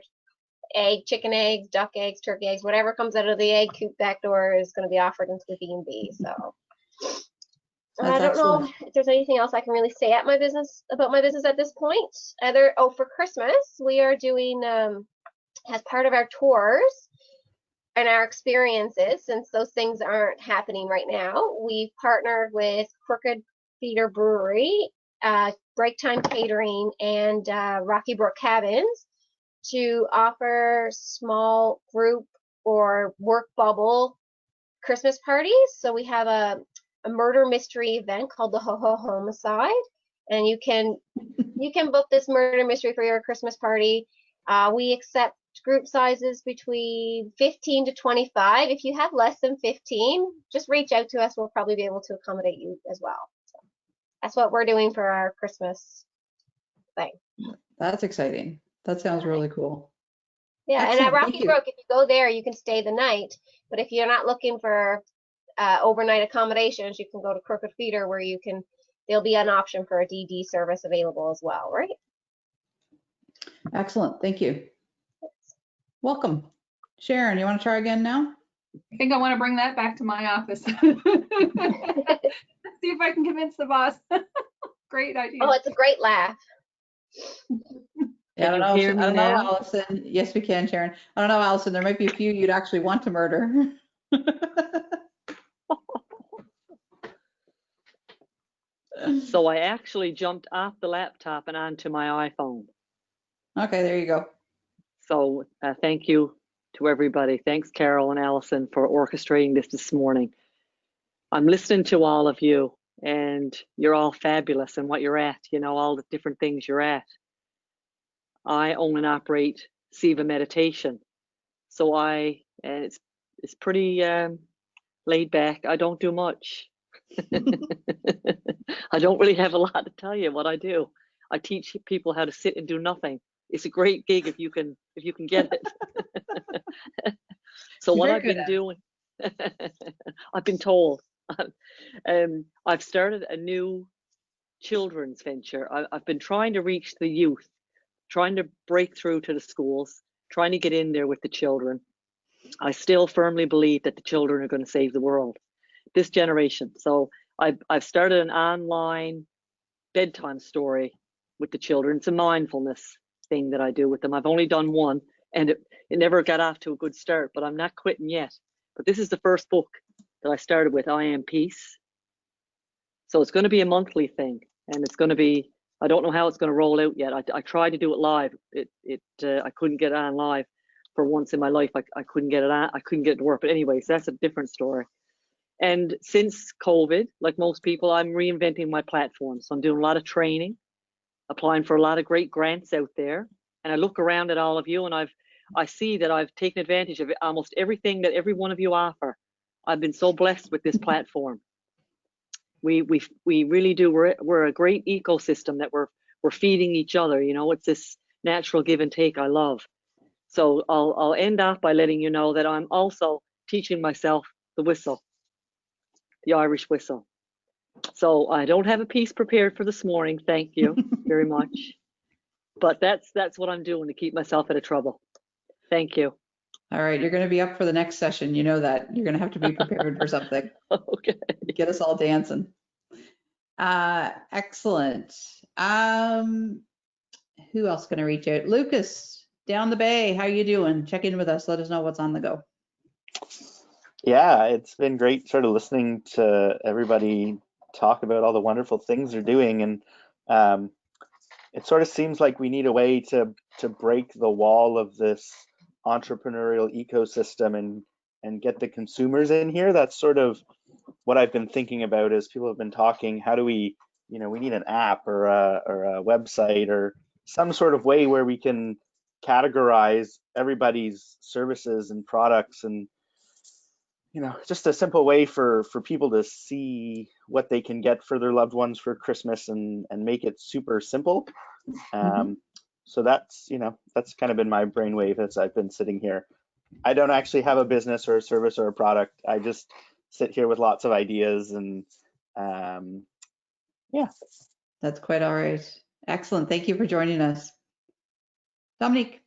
chicken eggs, duck eggs, turkey eggs, whatever comes out of the egg coop back door is going to be offered into the B&B. So I don't know if there's anything else I can really say about my business at this point. For Christmas, we are doing as part of our tours and our experiences, since those things aren't happening right now, we've partnered with Crooked Feeder Brewery, Break Time Catering, and Rocky Brook Cabins to offer small group or work bubble Christmas parties. So we have a murder mystery event called the Ho Ho Homicide, and you can book this murder mystery for your Christmas party. We accept group sizes between 15 to 25. If you have less than 15, just reach out to us. We'll probably be able to accommodate you as well. So that's what we're doing for our Christmas thing. That's exciting. That sounds really cool. Yeah, excellent. And at Rocky Brook, if you go there, you can stay the night. But if you're not looking for overnight accommodations, you can go to Crooked Feeder, where there'll be an option for a DD service available as well, right? Excellent. Thank you. Welcome. Sharon, you want to try again now? I think I want to bring that back to my office. See if I can convince the boss. Great idea. Oh, it's a great laugh. Yeah, I don't know, Allison. Yes, we can, Sharon. I don't know, Allison. There might be a few you'd actually want to murder. So I actually jumped off the laptop and onto my iPhone. Okay, there you go. So thank you to everybody. Thanks, Carol and Allison, for orchestrating this morning. I'm listening to all of you, and you're all fabulous in what you're at, all the different things you're at. I own and operate Siva Meditation. So it's pretty laid back. I don't do much. I don't really have a lot to tell you what I do. I teach people how to sit and do nothing. It's a great gig if you can get it. So what I've been doing, I've been told, I've started a new children's venture. I've been trying to reach the youth, trying to break through to the schools, trying to get in there with the children. I still firmly believe that the children are going to save the world, this generation. So I've started an online bedtime story with the children. It's a mindfulness thing that I do with them. I've only done one, and it never got off to a good start, but I'm not quitting yet. But this is the first book that I started with, I Am Peace. So it's going to be a monthly thing, and it's going to be I don't know how it's going to roll out yet. I tried to do it live. I couldn't get it on live for once in my life. I couldn't get it on. I couldn't get it to work. But anyways, that's a different story. And since COVID, like most people, I'm reinventing my platform. So I'm doing a lot of training, applying for a lot of great grants out there. And I look around at all of you, and I see that I've taken advantage of almost everything that every one of you offer. I've been so blessed with this platform. We really do. We're a great ecosystem that we're feeding each other. You know, it's this natural give and take I love. So I'll end off by letting you know that I'm also teaching myself the whistle, the Irish whistle. So I don't have a piece prepared for this morning. Thank you very much. But that's what I'm doing to keep myself out of trouble. Thank you. All right, you're going to be up for the next session. You know that. You're going to have to be prepared for something. Okay. Get us all dancing. Excellent. Who else can I reach out? Lucas, down the bay, how you doing? Check in with us. Let us know what's on the go. Yeah, it's been great sort of listening to everybody talk about all the wonderful things they're doing. And it sort of seems like we need a way to break the wall of this entrepreneurial ecosystem and get the consumers in here. That's sort of what I've been thinking about as people have been talking. How do we, we need an app or a website or some sort of way where we can categorize everybody's services and products, and just a simple way for people to see what they can get for their loved ones for Christmas and make it super simple. So that's kind of been my brainwave as I've been sitting here. I don't actually have a business or a service or a product. I just sit here with lots of ideas, and yeah. That's quite all right. Excellent. Thank you for joining us. Dominique.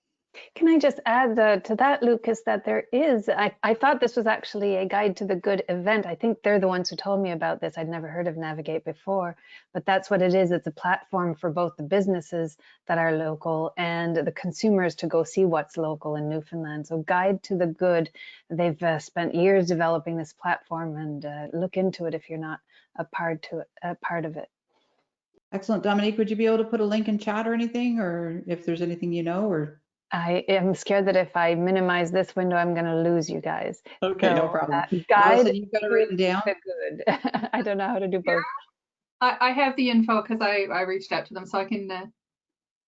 Can I just add to that, Lucas, that there is, I thought this was actually a guide to the good event. I think they're the ones who told me about this. I'd never heard of Navigate before, but that's what it is. It's a platform for both the businesses that are local and the consumers to go see what's local in Newfoundland. So Guide to the Good, they've spent years developing this platform, and look into it if you're not a part of it. Excellent. Dominique, would you be able to put a link in chat or anything, or if there's anything or? I am scared that if I minimize this window, I'm going to lose you guys. Okay, no problem. Guide Allison, you've got it written down? Good. I don't know how to do both. I have the info because I reached out to them, so I can.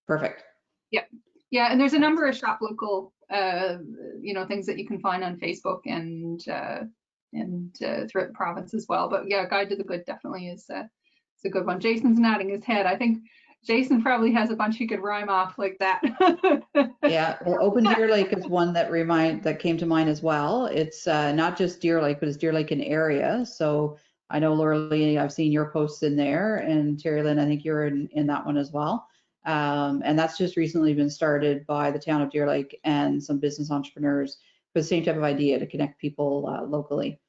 Perfect. Yeah, and there's a number of shop local, things that you can find on Facebook and throughout the province as well. But yeah, Guide to the Good definitely is a good one. Jason's nodding his head. I think Jason probably has a bunch he could rhyme off like that. Yeah, well, Open Deer Lake is one that came to mind as well. It's not just Deer Lake, but it's Deer Lake in area. So I know, Laura Lee, I've seen your posts in there, and Terry Lynn, I think you're in that one as well. And that's just recently been started by the town of Deer Lake and some business entrepreneurs for the same type of idea to connect people locally.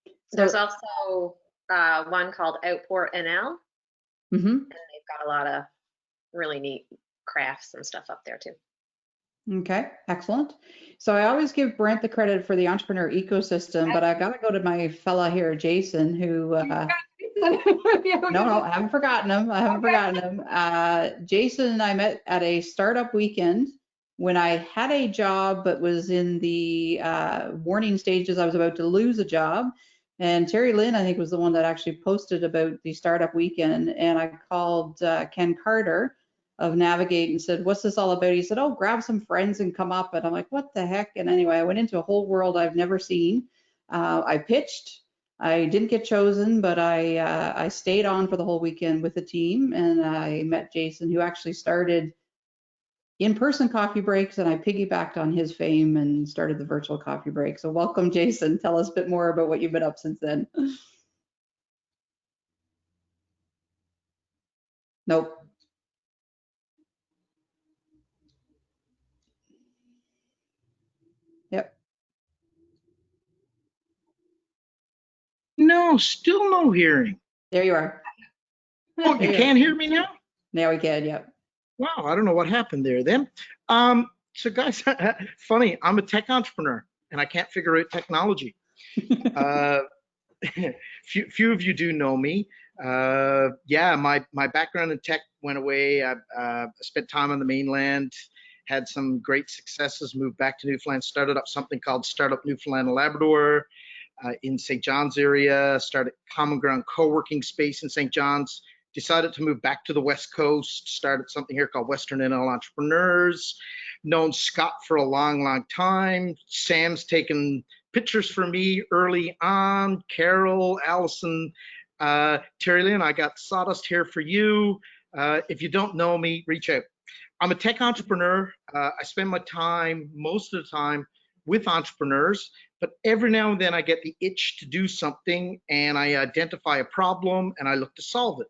So, there's also one called Outport NL, and they've got a lot of really neat crafts and stuff up there too. Okay, excellent. So I always give Brent the credit for the entrepreneur ecosystem, but I gotta go to my fella here, Jason, who no, I haven't forgotten him. Jason and I met at a startup weekend when I had a job, but was in the warning stages. I was about to lose a job. And Terry Lynn, I think, was the one that actually posted about the startup weekend. And I called Ken Carter of Navigate and said, what's this all about? He said, oh, grab some friends and come up. And I'm like, what the heck? And anyway, I went into a whole world I've never seen. I pitched. I didn't get chosen, but I stayed on for the whole weekend with the team. And I met Jason, who actually started in-person coffee breaks, and I piggybacked on his fame and started the virtual coffee break. So welcome, Jason. Tell us a bit more about what you've been up since then. Nope. Yep. No, still no hearing. There you are. Oh, you can't hear me now? Now we can, yep. Wow, I don't know what happened there then. So guys, funny, I'm a tech entrepreneur and I can't figure out technology. Few of you do know me. Yeah, my background in tech went away. I spent time on the mainland, had some great successes, moved back to Newfoundland, started up something called Startup Newfoundland and Labrador in St. John's area, started Common Ground co-working space in St. John's, decided to move back to the West Coast, started something here called Western NL Entrepreneurs, known Scott for a long, long time. Sam's taken pictures for me early on, Carol, Allison, Terry Lynn, I got sawdust here for you. If you don't know me, reach out. I'm a tech entrepreneur. I spend my time, most of the time, with entrepreneurs, but every now and then I get the itch to do something and I identify a problem and I look to solve it.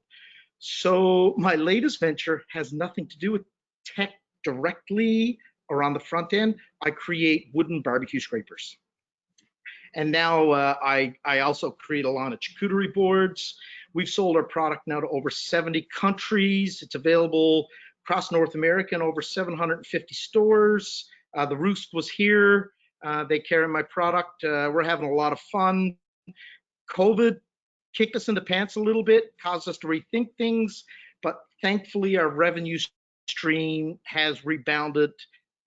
So my latest venture has nothing to do with tech directly or on the front end. I create wooden barbecue scrapers. And now I also create a lot of charcuterie boards. We've sold our product now to over 70 countries. It's available across North America in over 750 stores. The Roost was here. They carry my product. We're having a lot of fun. COVID kicked us in the pants a little bit, caused us to rethink things, but thankfully our revenue stream has rebounded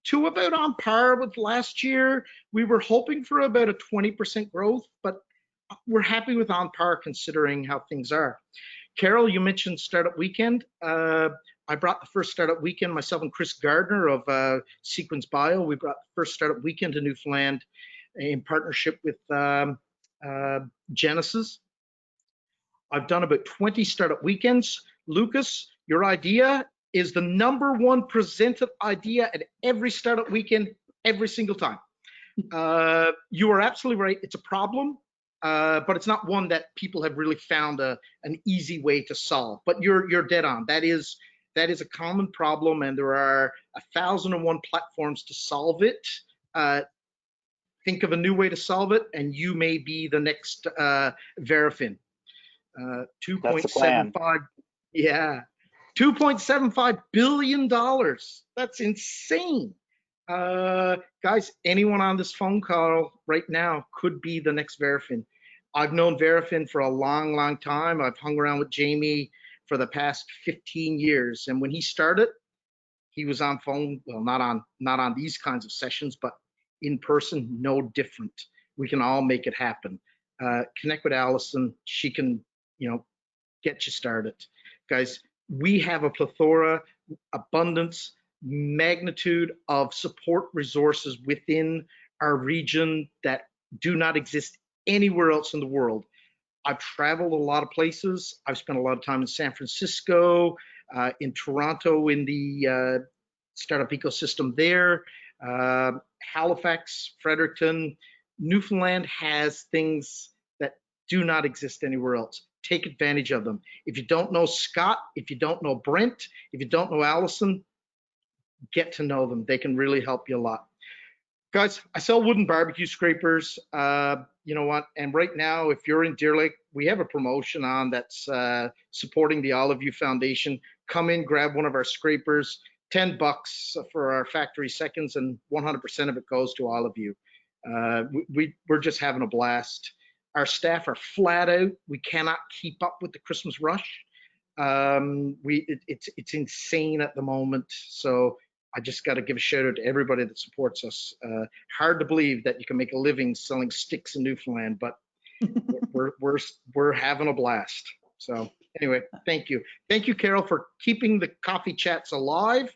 to about on par with last year. We were hoping for about a 20% growth, but we're happy with on par considering how things are. Carol, you mentioned Startup Weekend. I brought the first Startup Weekend, myself and Chris Gardner of Sequence Bio. We brought the first Startup Weekend to Newfoundland in partnership with Genesis. I've done about 20 Startup Weekends. Lucas, your idea is the #1 presented idea at every Startup Weekend, every single time. You are absolutely right. It's a problem, but it's not one that people have really found an easy way to solve. But you're dead on. That is a common problem, and there are 1,001 platforms to solve it. Think of a new way to solve it, and you may be the next Verifin. 2.75, yeah, $2.75 billion. That's insane. Guys, anyone on this phone call right now could be the next Verifin. I've known Verifin for a long, long time. I've hung around with Jamie for the past 15 years. And when he started, he was on phone, well, not on these kinds of sessions, but in person, no different. We can all make it happen. Connect with Allison. She can, get you started. Guys, we have a plethora, abundance, magnitude of support resources within our region that do not exist anywhere else in the world. I've traveled a lot of places. I've spent a lot of time in San Francisco, in Toronto, in the startup ecosystem there, Halifax, Fredericton. Newfoundland has things that do not exist anywhere else. Take advantage of them. If you don't know Scott, if you don't know Brent, if you don't know Allison, get to know them. They can really help you a lot. Guys, I sell wooden barbecue scrapers. You know what? And right now, if you're in Deer Lake, we have a promotion on that's supporting the All of You Foundation. Come in, grab one of our scrapers, $10 for our factory seconds, and 100% of it goes to all of you. We're just having a blast. Our staff are flat out. We cannot keep up with the Christmas rush. It's insane at the moment. So I just got to give a shout out to everybody that supports us. Hard to believe that you can make a living selling sticks in Newfoundland, but we're having a blast. So anyway, thank you. Thank you, Carol, for keeping the coffee chats alive.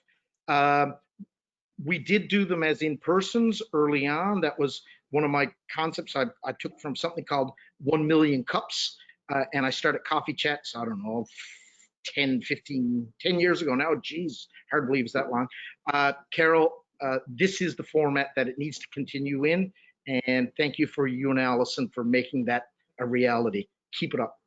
We did do them as in-persons early on. That was one of my concepts I took from something called 1 Million Cups. And I started coffee chats, I don't know, 10 years ago now. Geez, hard to believe it's that long. Carol, this is the format that it needs to continue in. And thank you for you and Allison for making that a reality. Keep it up.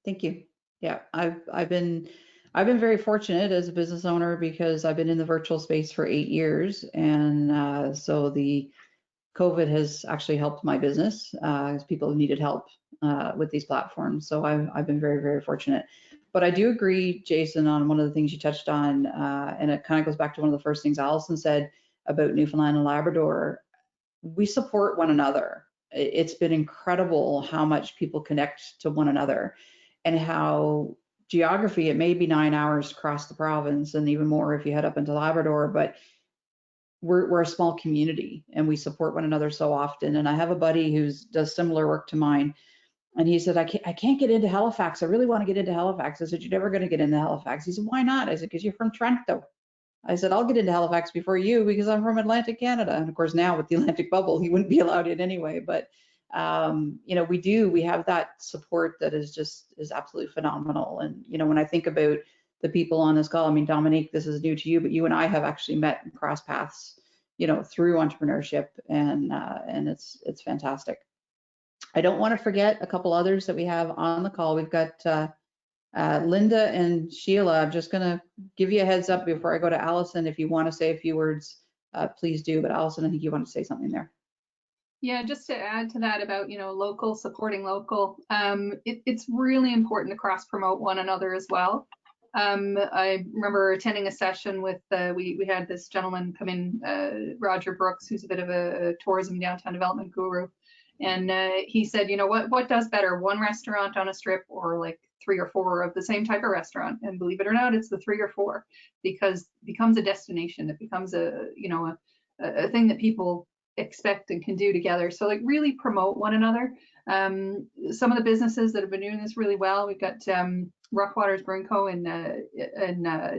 Thank you. Yeah, I've been very fortunate as a business owner because I've been in the virtual space for 8 years, and so the COVID has actually helped my business as people needed help with these platforms. So I've been very, very fortunate. But I do agree, Jason, on one of the things you touched on, and it kind of goes back to one of the first things Allison said about Newfoundland and Labrador. We support one another. It's been incredible how much people connect to one another and how geography, it may be 9 hours across the province and even more if you head up into Labrador, but we're a small community and we support one another so often. And I have a buddy who does similar work to mine. And he said, I can't get into Halifax. I really want to get into Halifax. I said, you're never going to get into Halifax. He said, why not? I said, because you're from Toronto. I said, I'll get into Halifax before you because I'm from Atlantic Canada. And of course, now with the Atlantic bubble, he wouldn't be allowed in anyway. But, you know, we have that support that is absolutely phenomenal. And, you know, when I think about the people on this call, I mean, Dominique, this is new to you, but you and I have actually met and crossed paths, you know, through entrepreneurship, and it's fantastic. I don't want to forget a couple others that we have on the call. We've got Linda and Sheila. I'm just going to give you a heads up before I go to Allison. If you want to say a few words, please do. But Allison, I think you want to say something there. Yeah, just to add to that about, you know, local, supporting local, it's really important to cross promote one another as well. I remember attending a session with, we had this gentleman come in, Roger Brooks, who's a bit of a tourism downtown development guru. And he said, you know, what does better, one restaurant on a strip or like 3 or 4 of the same type of restaurant? And believe it or not, it's the 3 or 4, because it becomes a destination. It becomes a, you know, a thing that people expect and can do together. So like really promote one another. Some of the businesses that have been doing this really well, we've got Rough Waters Brewing Co. in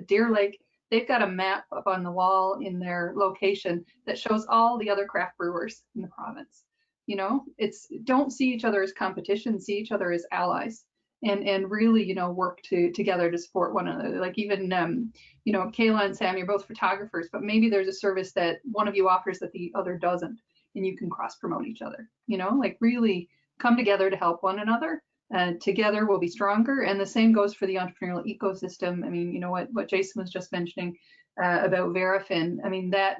Deer Lake. They've got a map up on the wall in their location that shows all the other craft brewers in the province. You know, don't see each other as competition, see each other as allies, and really, you know, work together to support one another. Like even, you know, Kayla and Sam, you're both photographers, but maybe there's a service that one of you offers that the other doesn't, and you can cross promote each other. You know, like really come together to help one another. Together we'll be stronger. And the same goes for the entrepreneurial ecosystem. I mean, you know what Jason was just mentioning about Verifin. I mean, that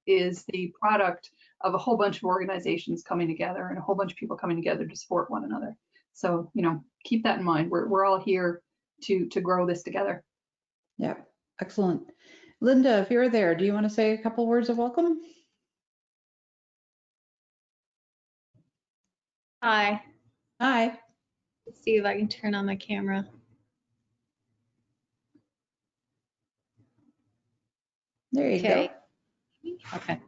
is the product of a whole bunch of organizations coming together and a whole bunch of people coming together to support one another. So, you know, keep that in mind. We're all here to grow this together. Yeah, excellent. Linda, if you're there, do you want to say a couple words of welcome? Hi. Hi. Let's see if I can turn on my camera. There you go. Okay.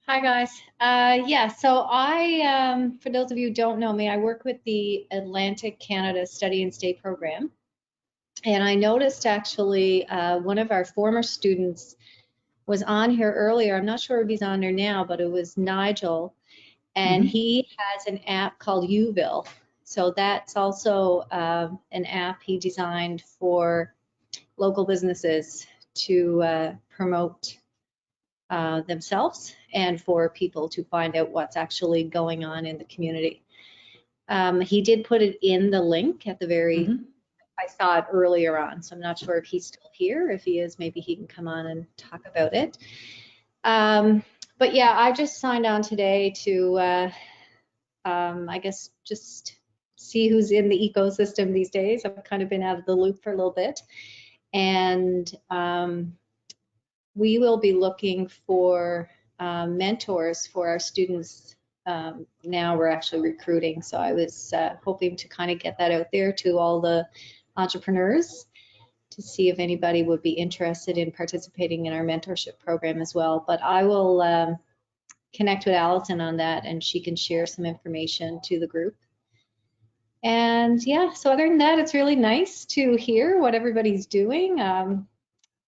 Hi guys. Yeah, so I, for those of you who don't know me, I work with the Atlantic Canada Study and Stay program. And I noticed actually one of our former students was on here earlier. I'm not sure if he's on there now, but it was Nigel. And he has an app called Uville. So that's also an app he designed for local businesses to promote themselves and for people to find out what's actually going on in the community. He did put it in the link at the very, I saw it earlier on, so I'm not sure if he's still here. If he is, maybe he can come on and talk about it. But yeah, I just signed on today to, I guess, just see who's in the ecosystem these days. I've kind of been out of the loop for a little bit. And we will be looking for mentors for our students. Now we're actually recruiting. So I was hoping to kind of get that out there to all the entrepreneurs to see if anybody would be interested in participating in our mentorship program as well. But I will connect with Allison on that, and she can share some information to the group. And yeah, so other than that, it's really nice to hear what everybody's doing. A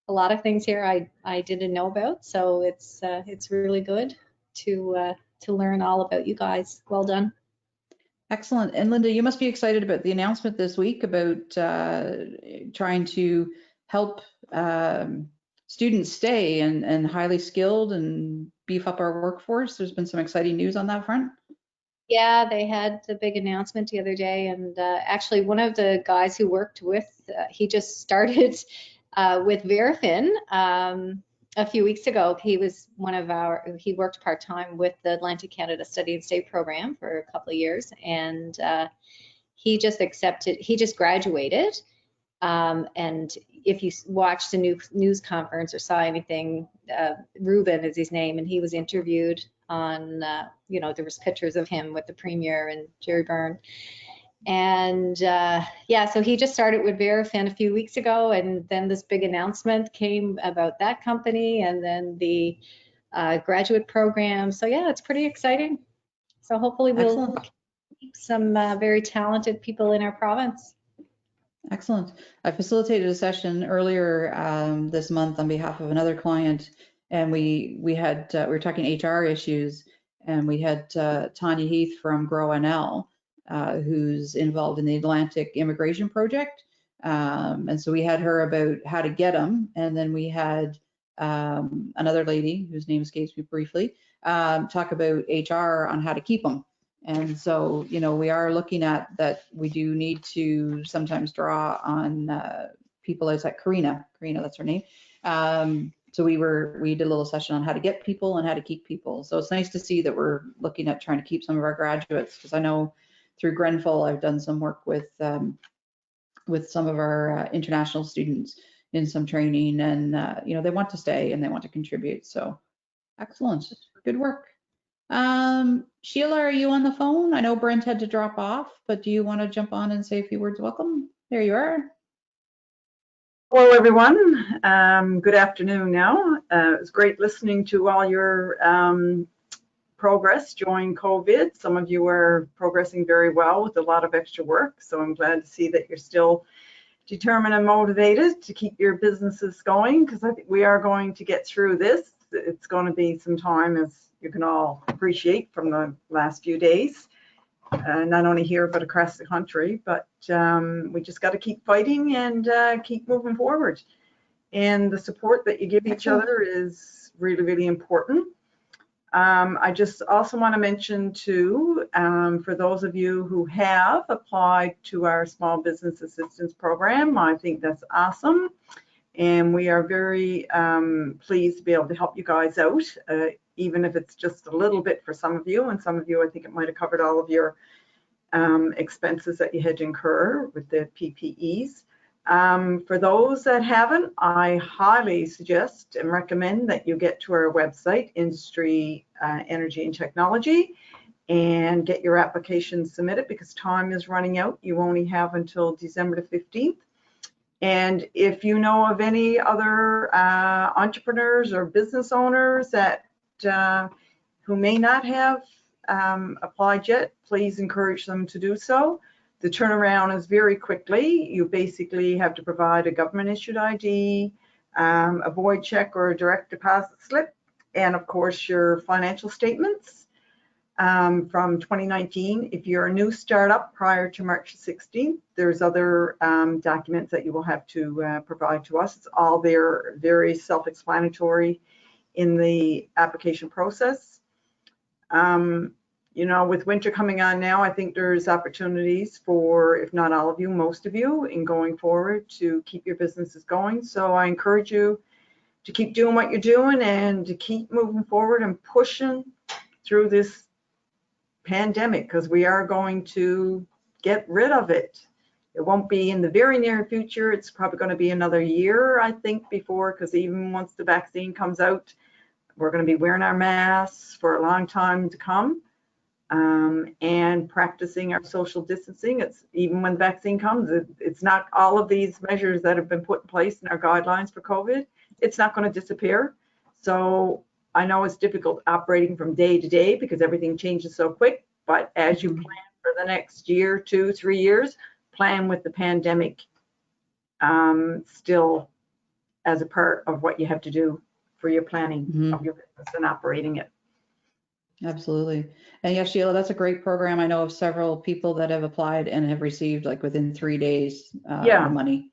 lot of things here I didn't know about, so it's really good to learn all about you guys. Well done. Excellent. And Linda, you must be excited about the announcement this week about trying to help students stay and highly skilled and beef up our workforce. There's been some exciting news on that front. Yeah, they had the big announcement the other day, and actually one of the guys who worked with, he just started with Verifin a few weeks ago. He was he worked part-time with the Atlantic Canada Study and Stay program for a couple of years, and he just graduated. And if you watch the news conference or saw anything, Ruben is his name, and he was interviewed on, you know, there was pictures of him with the Premier and Jerry Byrne. And yeah, so he just started with Verifin a few weeks ago, and then this big announcement came about that company, and then the graduate program. So yeah, it's pretty exciting. So hopefully we'll Excellent. keep some very talented people in our province. Excellent. I facilitated a session earlier this month on behalf of another client, and we were talking HR issues, and we had Tanya Heath from Grow NL, who's involved in the Atlantic Immigration Project, and so we had her about how to get them, and then we had another lady whose name escapes me briefly talk about HR on how to keep them. And so, you know, we are looking at that. We do need to sometimes draw on people as like Karina, that's her name. So we did a little session on how to get people and how to keep people. So it's nice to see that we're looking at trying to keep some of our graduates, because I know through Grenfell, I've done some work with some of our international students in some training, and you know, they want to stay and they want to contribute. So excellent, good work. Sheila, are you on the phone? I know Brent had to drop off, but do you want to jump on and say a few words of welcome? There you are. Hello, everyone. Good afternoon now. It was great listening to all your progress during COVID. Some of you are progressing very well with a lot of extra work, so I'm glad to see that you're still determined and motivated to keep your businesses going, because I think we are going to get through this. It's going to be some time, as you can all appreciate from the last few days, not only here but across the country. But we just got to keep fighting and keep moving forward. And the support that you give each other is really, really important. I just also want to mention too, for those of you who have applied to our Small Business Assistance Program, I think that's awesome. And we are very pleased to be able to help you guys out, even if it's just a little bit for some of you. And some of you, I think it might have covered all of your expenses that you had to incur with the PPEs. For those that haven't, I highly suggest and recommend that you get to our website, Industry, Energy and Technology, and get your application submitted, because time is running out. You only have until December the 15th. And if you know of any other entrepreneurs or business owners that who may not have applied yet, please encourage them to do so. The turnaround is very quickly. You basically have to provide a government issued ID, a void check or a direct deposit slip, and of course your financial statements from 2019. If you're a new startup prior to March 16th, there's other documents that you will have to provide to us. It's all there, very self-explanatory in the application process. You know, with winter coming on now, I think there's opportunities for, if not all of you, most of you, in going forward to keep your businesses going. So I encourage you to keep doing what you're doing and to keep moving forward and pushing through this pandemic, because we are going to get rid of it. It won't be in the very near future. It's probably going to be another year, I think, before, because even once the vaccine comes out, we're going to be wearing our masks for a long time to come, and practicing our social distancing. It's even when the vaccine comes, it's not all of these measures that have been put in place in our guidelines for COVID. It's not going to disappear. So I know it's difficult operating from day to day because everything changes so quick, but as you plan for the next year, 2, 3 years, plan with the pandemic still as a part of what you have to do for your planning of your business and operating it. Absolutely. And yeah, Sheila, that's a great program. I know of several people that have applied and have received like within 3 days the money.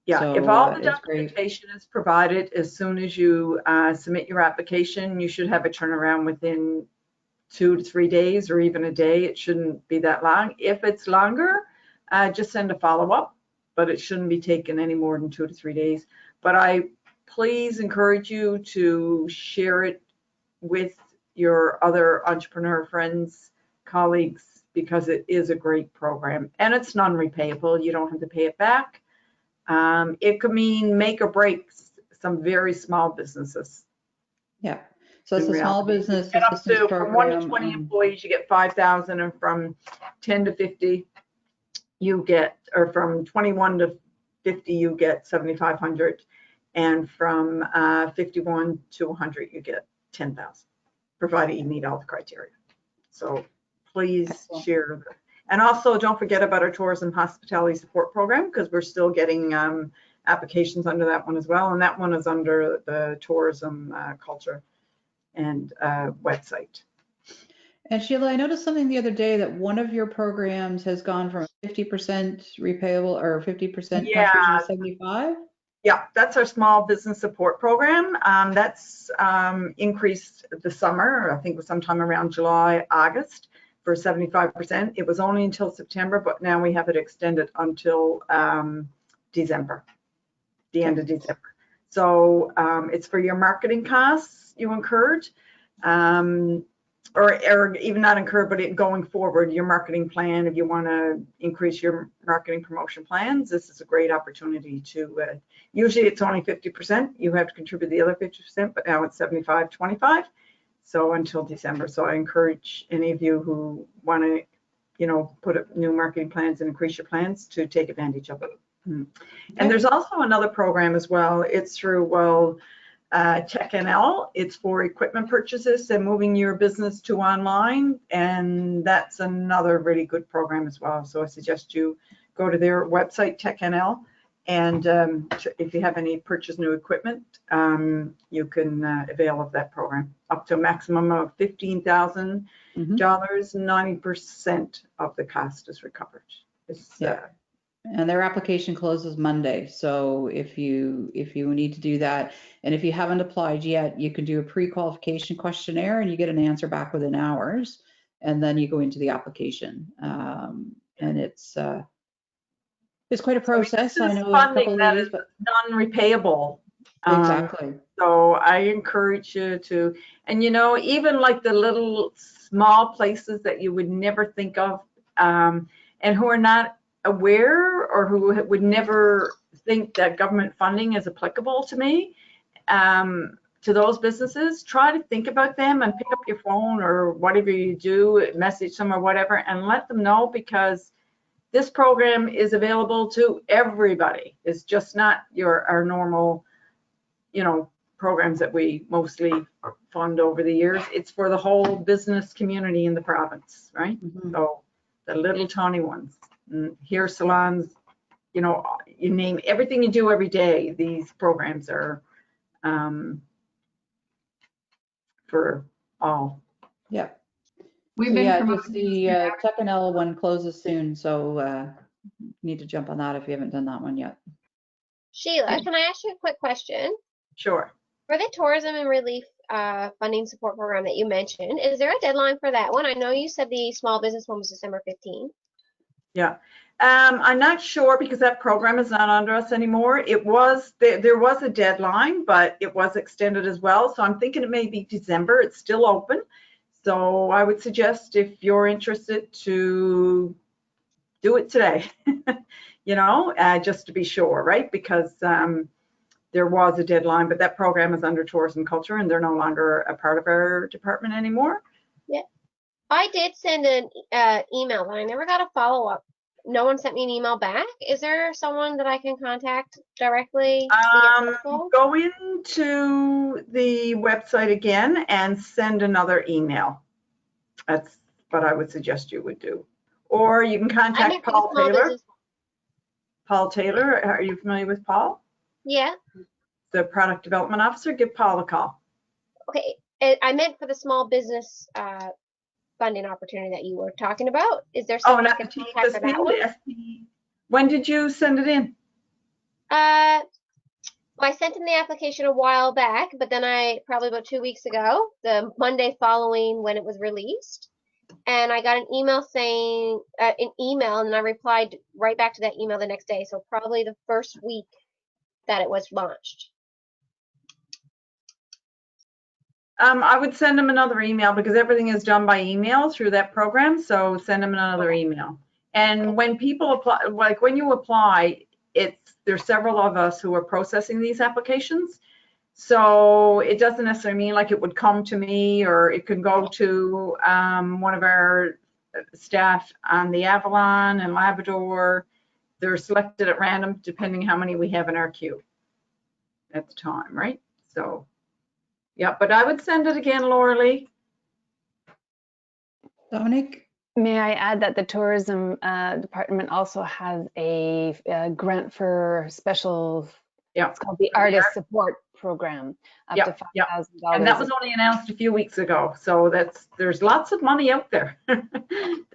Yeah, So, if all the it's great. documentation is provided as soon as you submit your application, you should have a turnaround within 2 to 3 days or even a day. It shouldn't be that long. If it's longer, just send a follow-up, but it shouldn't be taken any more than 2 to 3 days. But I please encourage you to share it with your other entrepreneur friends, colleagues, because it is a great program and it's non-repayable. You don't have to pay it back. It could mean make or break some very small businesses. Yeah. So it's a small business assistance program. From 1 to 20 employees, you get 5,000, and from 10 to 50, you get, or from 21 to 50, you get 7,500. And from 51 to 100, you get 10,000, provided you meet all the criteria. So please share. And also don't forget about our tourism hospitality support program, because we're still getting applications under that one as well. And that one is under the tourism culture and website. And Sheila, I noticed something the other day that one of your programs has gone from 50% repayable or 50% contribution to 75. Yeah, that's our small business support program. That's increased the summer. I think it was sometime around July, August for 75%. It was only until September, but now we have it extended until December, the end of December. So it's for your marketing costs you incurred, or even not incurred, but going forward, your marketing plan, if you want to increase your marketing promotion plans, this is a great opportunity to, usually it's only 50%, you have to contribute the other 50%, but now it's 75-25, so until December. So I encourage any of you who want to, you know, put up new marketing plans and increase your plans to take advantage of it. And there's also another program as well. It's through, TechNL. It's for equipment purchases and moving your business to online, and that's another really good program as well. So I suggest you go to their website, TechNL, and if you have any purchase new equipment, you can avail of that program up to a maximum of $15,000. 90% of the cost is recovered. And their application closes Monday. So if you need to do that, and if you haven't applied yet, you can do a pre-qualification questionnaire and you get an answer back within hours, and then you go into the application. And it's quite a process. So I know funding a couple of that ladies, is but non-repayable. exactly. So I encourage you to, and you know, even like the little small places that you would never think of, and who are not aware or who would never think that government funding is applicable to me, to those businesses, try to think about them and pick up your phone or whatever you do, message them or whatever, and let them know, because this program is available to everybody. It's just not our normal, you know, programs that we mostly fund over the years. It's for the whole business community in the province, right? So the little tiny ones, hair salons, you know, you name everything you do every day, these programs are for all. Yeah. We've So been yeah, promoting just the TechNL one closes soon, so need to jump on that if you haven't done that one yet. Sheila, can I ask you a quick question? Sure. For the tourism and relief funding support program that you mentioned, is there a deadline for that one? I know you said the small business one was December 15th. Yeah. I'm not sure, because that program is not under us anymore. It was, there was a deadline, but it was extended as well. So I'm thinking it may be December. It's still open. So I would suggest, if you're interested, to do it today, you know, just to be sure, right? Because there was a deadline, but that program is under tourism culture and they're no longer a part of our department anymore. Yeah. I did send an email, but I never got a follow-up. No one sent me an email back. Is there someone that I can contact directly via phone? Go into the website again and send another email. That's what I would suggest you would do. Or you can contact Paul Taylor. Paul Taylor, are you familiar with Paul? Yeah. The product development officer. Give Paul a call. Okay, I meant for the small business funding opportunity that you were talking about. Is there someone I can contact for that one? When did you send it in? I sent in the application a while back, but then probably about 2 weeks ago, the Monday following when it was released, and I got an email saying, and I replied right back to that email the next day. So probably the first week that it was launched. I would send them another email, because everything is done by email through that program. So send them another email. And when people apply, like when you apply, there's several of us who are processing these applications. So it doesn't necessarily mean like it would come to me, or it could go to one of our staff on the Avalon and Labrador. They're selected at random depending how many we have in our queue at the time, right? So, yeah, but I would send it again, Laura Lee. Dominic? May I add that the tourism department also has a grant for special, it's called the Artist Support Program, up to $5,000. And that was only announced a few weeks ago. So there's lots of money out there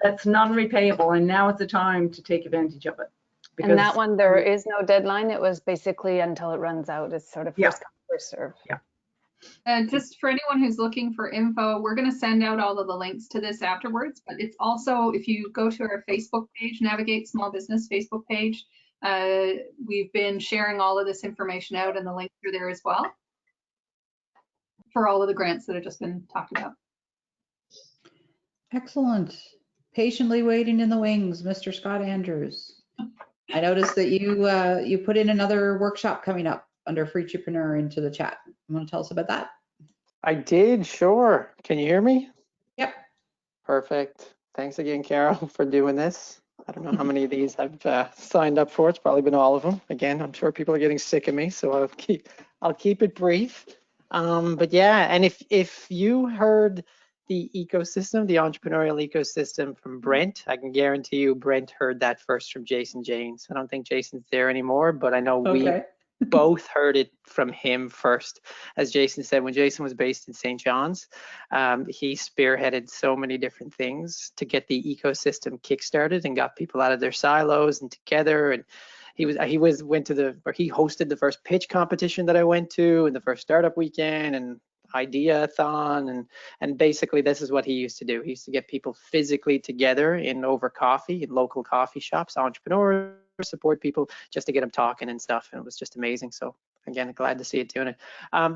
that's non-repayable, and now is the time to take advantage of it. Because, and that one, there is no deadline. It was basically until it runs out. It's sort of first come, first serve. Yeah. Just for anyone who's looking for info, we're going to send out all of the links to this afterwards, but it's also, if you go to our Facebook page, Navigate Small Business Facebook page, we've been sharing all of this information out, and the links are there as well for all of the grants that have just been talked about. Excellent. Patiently waiting in the wings, Mr. Scott Andrews. I noticed that you put in another workshop coming up under Freetrepreneur into the chat. You want to tell us about that? I did, sure. Can you hear me? Yep. Perfect. Thanks again, Carol, for doing this. I don't know how many of these I've signed up for. It's probably been all of them. Again, I'm sure people are getting sick of me, so I'll keep it brief. But yeah, and if you heard the ecosystem, the entrepreneurial ecosystem from Brent, I can guarantee you Brent heard that first from Jason Janes. I don't think Jason's there anymore, but I know we both heard it from him first. As Jason said, when Jason was based in St. John's, he spearheaded so many different things to get the ecosystem kickstarted and got people out of their silos and together. And he hosted the first pitch competition that I went to, and the first startup weekend, and Idea-a-thon, and basically this is what he used to do. He used to get people physically together over coffee in local coffee shops, entrepreneurs, support people, just to get them talking and stuff, and it was just amazing. So again, glad to see it doing it.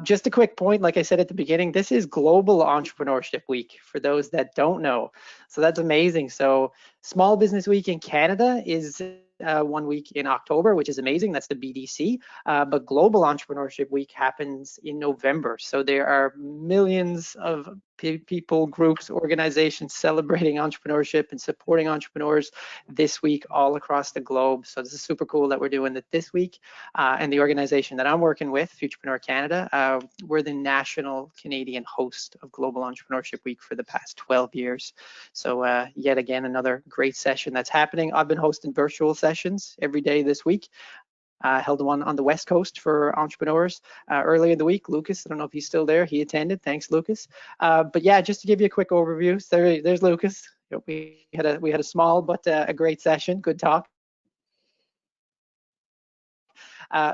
Just a quick point, like I said at the beginning, this is Global Entrepreneurship Week for those that don't know. So that's amazing. So Small Business Week in Canada is 1 week in October, which is amazing. That's the BDC. But Global Entrepreneurship Week happens in November. So there are millions of people, groups, organizations celebrating entrepreneurship and supporting entrepreneurs this week all across the globe. So this is super cool that we're doing it this week. And the organization that I'm working with, Futurepreneur Canada, we're the national Canadian host of Global Entrepreneurship Week for the past 12 years. So yet again, another great session that's happening. I've been hosting virtual sessions every day this week. Held one on the West Coast for entrepreneurs earlier in the week. Lucas, I don't know if he's still there. He attended. Thanks, Lucas. But yeah, just to give you a quick overview, there's Lucas. We had a small but a great session. Good talk.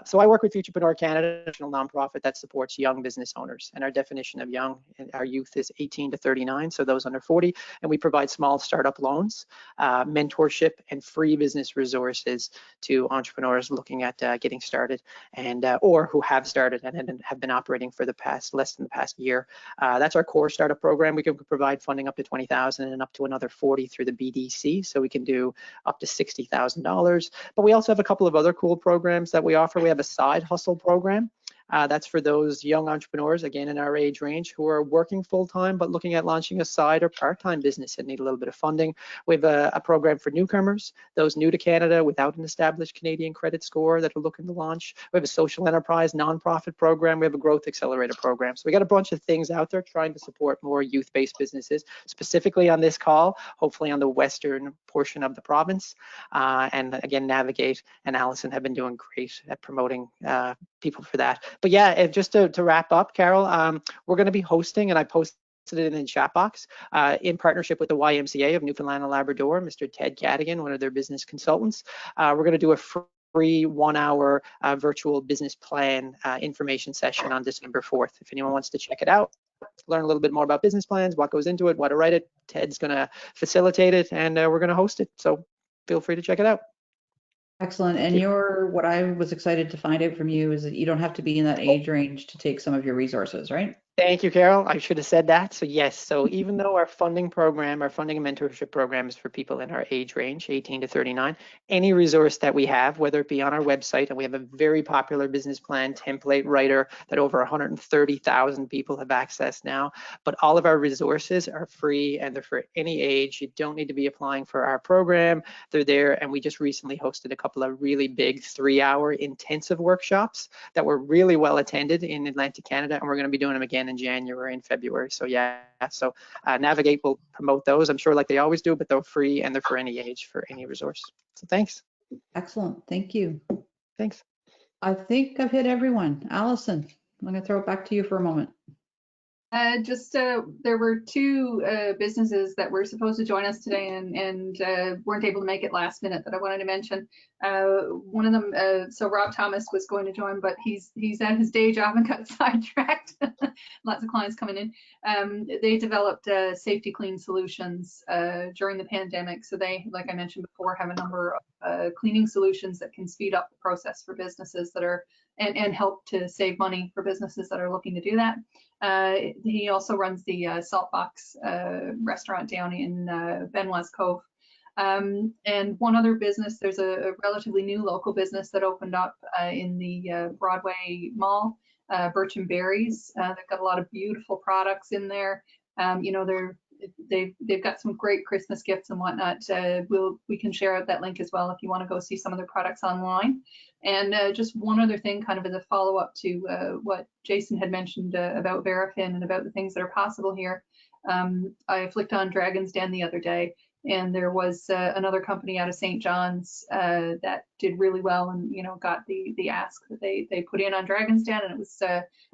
So I work with Futurepreneur Canada, a national nonprofit that supports young business owners. And our definition of young, our youth is 18 to 39, so those under 40. And we provide small startup loans, mentorship, and free business resources to entrepreneurs looking at getting started, and or who have started and have been operating for less than the past year. That's our core startup program. We can provide funding up to $20,000 and up to another 40 through the BDC, so we can do up to $60,000. But we also have a couple of other cool programs that we offer. We have a side hustle program. That's for those young entrepreneurs, again, in our age range, who are working full-time but looking at launching a side or part-time business and need a little bit of funding. We have a program for newcomers, those new to Canada without an established Canadian credit score that are looking to launch. We have a social enterprise nonprofit program. We have a growth accelerator program. So we got a bunch of things out there trying to support more youth-based businesses, specifically on this call, hopefully on the western portion of the province. And again, Navigate and Allison have been doing great at promoting people for that. But yeah, just to wrap up, Carol, we're going to be hosting, and I posted it in the chat box, in partnership with the YMCA of Newfoundland and Labrador, Mr. Ted Cadigan, one of their business consultants. We're going to do a free 1-hour virtual business plan information session on December 4th. If anyone wants to check it out, learn a little bit more about business plans, what goes into it, what to write it, Ted's going to facilitate it, and we're going to host it. So feel free to check it out. Excellent. And what I was excited to find out from you is that you don't have to be in that age range to take some of your resources, right? Thank you, Carol. I should have said that. So yes, so even though our funding program, our funding and mentorship program is for people in our age range, 18 to 39, any resource that we have, whether it be on our website, and we have a very popular business plan template writer that over 130,000 people have accessed now, but all of our resources are free and they're for any age. You don't need to be applying for our program. They're there, and we just recently hosted a couple of really big 3-hour intensive workshops that were really well attended in Atlantic Canada, and we're going to be doing them again in January and February. So yeah, so Navigate will promote those, I'm sure, like they always do, but they're free and they're for any age, for any resource. So thanks. Excellent. Thank you. Thanks. I think I've hit everyone. Allison, I'm going to throw it back to you for a moment. There were two businesses that were supposed to join us today and weren't able to make it last minute that I wanted to mention. One of them, so Rob Thomas was going to join, but he's at his day job and got sidetracked. Lots of clients coming in. They developed safety clean solutions during the pandemic. So they, like I mentioned before, have a number of cleaning solutions that can speed up the process for businesses that are and help to save money for businesses that are looking to do that. He also runs the Saltbox restaurant down in Benoit's Cove. And one other business, there's a relatively new local business that opened up in the Broadway Mall, Birch and Berries. They've got a lot of beautiful products in there. You know, they've got some great Christmas gifts and whatnot. We can share out that link as well if you want to go see some of their products online. And just one other thing, kind of as a follow-up to what Jason had mentioned about Verifin and about the things that are possible here. I flicked on Dragon's Den the other day, and there was another company out of St. John's that did really well and, you know, got the ask that they put in on Dragon's Den, and it was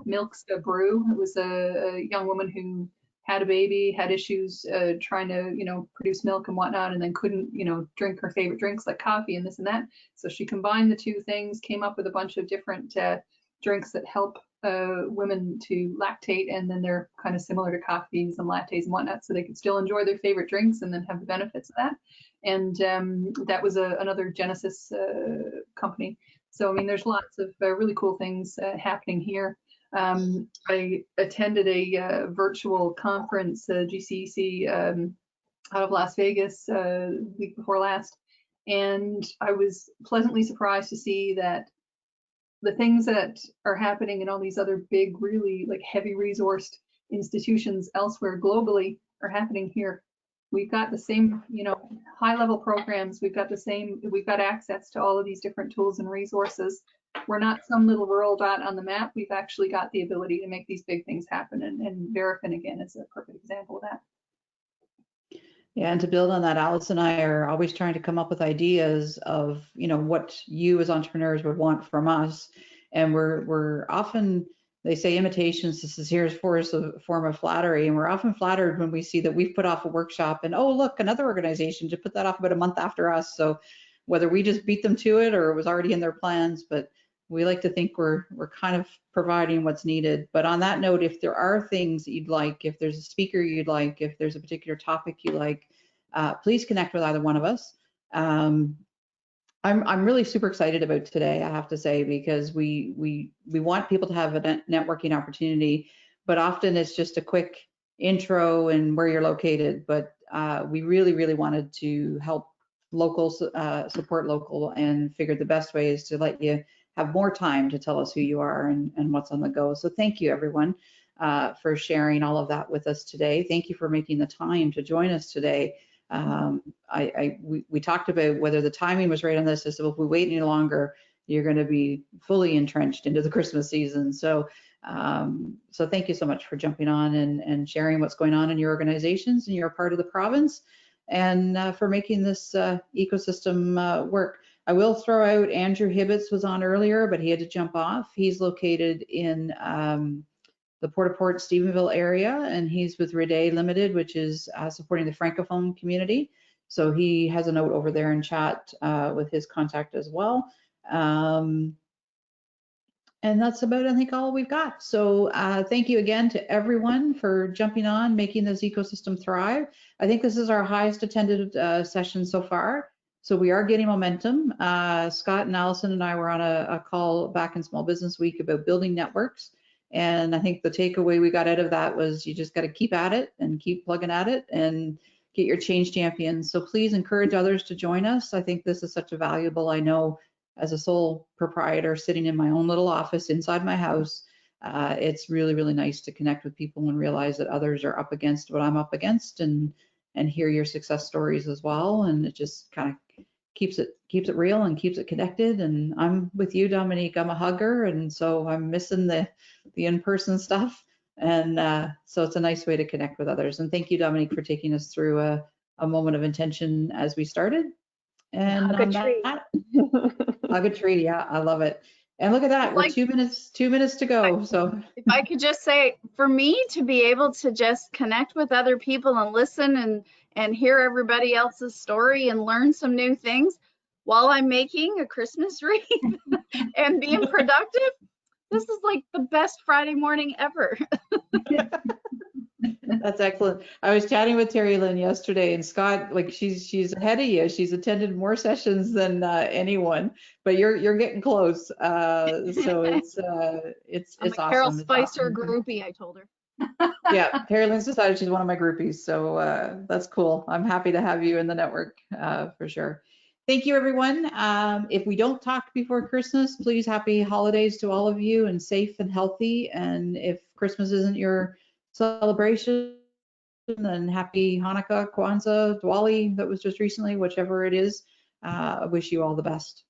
Milk's Brew. It was a young woman who had a baby, had issues trying to, you know, produce milk and whatnot, and then couldn't, you know, drink her favorite drinks like coffee and this and that. So she combined the two things, came up with a bunch of different drinks that help women to lactate, and then they're kind of similar to coffees and lattes and whatnot, so they could still enjoy their favorite drinks and then have the benefits of that. And that was another Genesis company. So, I mean, there's lots of really cool things happening here. I attended a virtual conference, GCEC, out of Las Vegas week before last, and I was pleasantly surprised to see that the things that are happening in all these other big, really like heavy resourced institutions elsewhere globally are happening here. We've got the same, you know, high level programs. We've got access to all of these different tools and resources. We're not some little rural dot on the map. We've actually got the ability to make these big things happen. And Verifin, again, is a perfect example of that. Yeah, and to build on that, Alice and I are always trying to come up with ideas of, you know, what you as entrepreneurs would want from us. And we're often, they say imitations, this is here's for us a form of flattery. And we're often flattered when we see that we've put off a workshop and, oh, look, another organization just put that off about a month after us. So whether we just beat them to it or it was already in their plans, but we like to think we're kind of providing what's needed. But on that note, if there are things that you'd like, if there's a speaker you'd like, if there's a particular topic you like, please connect with either one of us. I'm really super excited about today, I have to say, because we want people to have a networking opportunity, but often it's just a quick intro and where you're located. But we really wanted to help locals, support local, and figured the best way is to let you have more time to tell us who you are and what's on the go. So thank you, everyone, for sharing all of that with us today. Thank you for making the time to join us today. We talked about whether the timing was right on this. So if we wait any longer, you're going to be fully entrenched into the Christmas season. So thank you so much for jumping on and sharing what's going on in your organizations and you're a part of the province, and for making this ecosystem work. I will throw out Andrew Hibbets was on earlier, but he had to jump off. He's located in the Port-au-Port Stephenville area, and he's with Rede Limited, which is supporting the Francophone community. So he has a note over there in chat with his contact as well. And that's about, I think, all we've got. So thank you again to everyone for jumping on, making this ecosystem thrive. I think this is our highest attended session so far. So we are getting momentum. Scott and Allison and I were on a call back in Small Business Week about building networks. And I think the takeaway we got out of that was you just got to keep at it and keep plugging at it and get your change champions. So please encourage others to join us. I think this is such a valuable, I know as a sole proprietor sitting in my own little office inside my house, it's really, really nice to connect with people and realize that others are up against what I'm up against and hear your success stories as well. And it just kind of keeps it real and keeps it connected. And I'm with you, Dominique. I'm a hugger, and so I'm missing the in-person stuff. And so it's a nice way to connect with others. And thank you, Dominique, for taking us through a moment of intention as we started. And Hug a tree. Hug a tree. Yeah, I love it. And look at that, we're 2 minutes to go. So if I could just say, for me to be able to just connect with other people and listen and hear everybody else's story and learn some new things while I'm making a Christmas wreath and being productive, this is like the best Friday morning ever. That's excellent. I was chatting with Terry Lynn yesterday, and Scott, like she's ahead of you. She's attended more sessions than anyone, but you're getting close. So it's I'm a awesome. Carol It's Spicer awesome. groupie, I told her. Yeah, Terry Lynn's decided she's one of my groupies, so that's cool. I'm happy to have you in the network for sure. Thank you, everyone. If we don't talk before Christmas, please happy holidays to all of you and safe and healthy. And if Christmas isn't your celebration, then happy Hanukkah, Kwanzaa, Diwali that was just recently, whichever it is. I wish you all the best.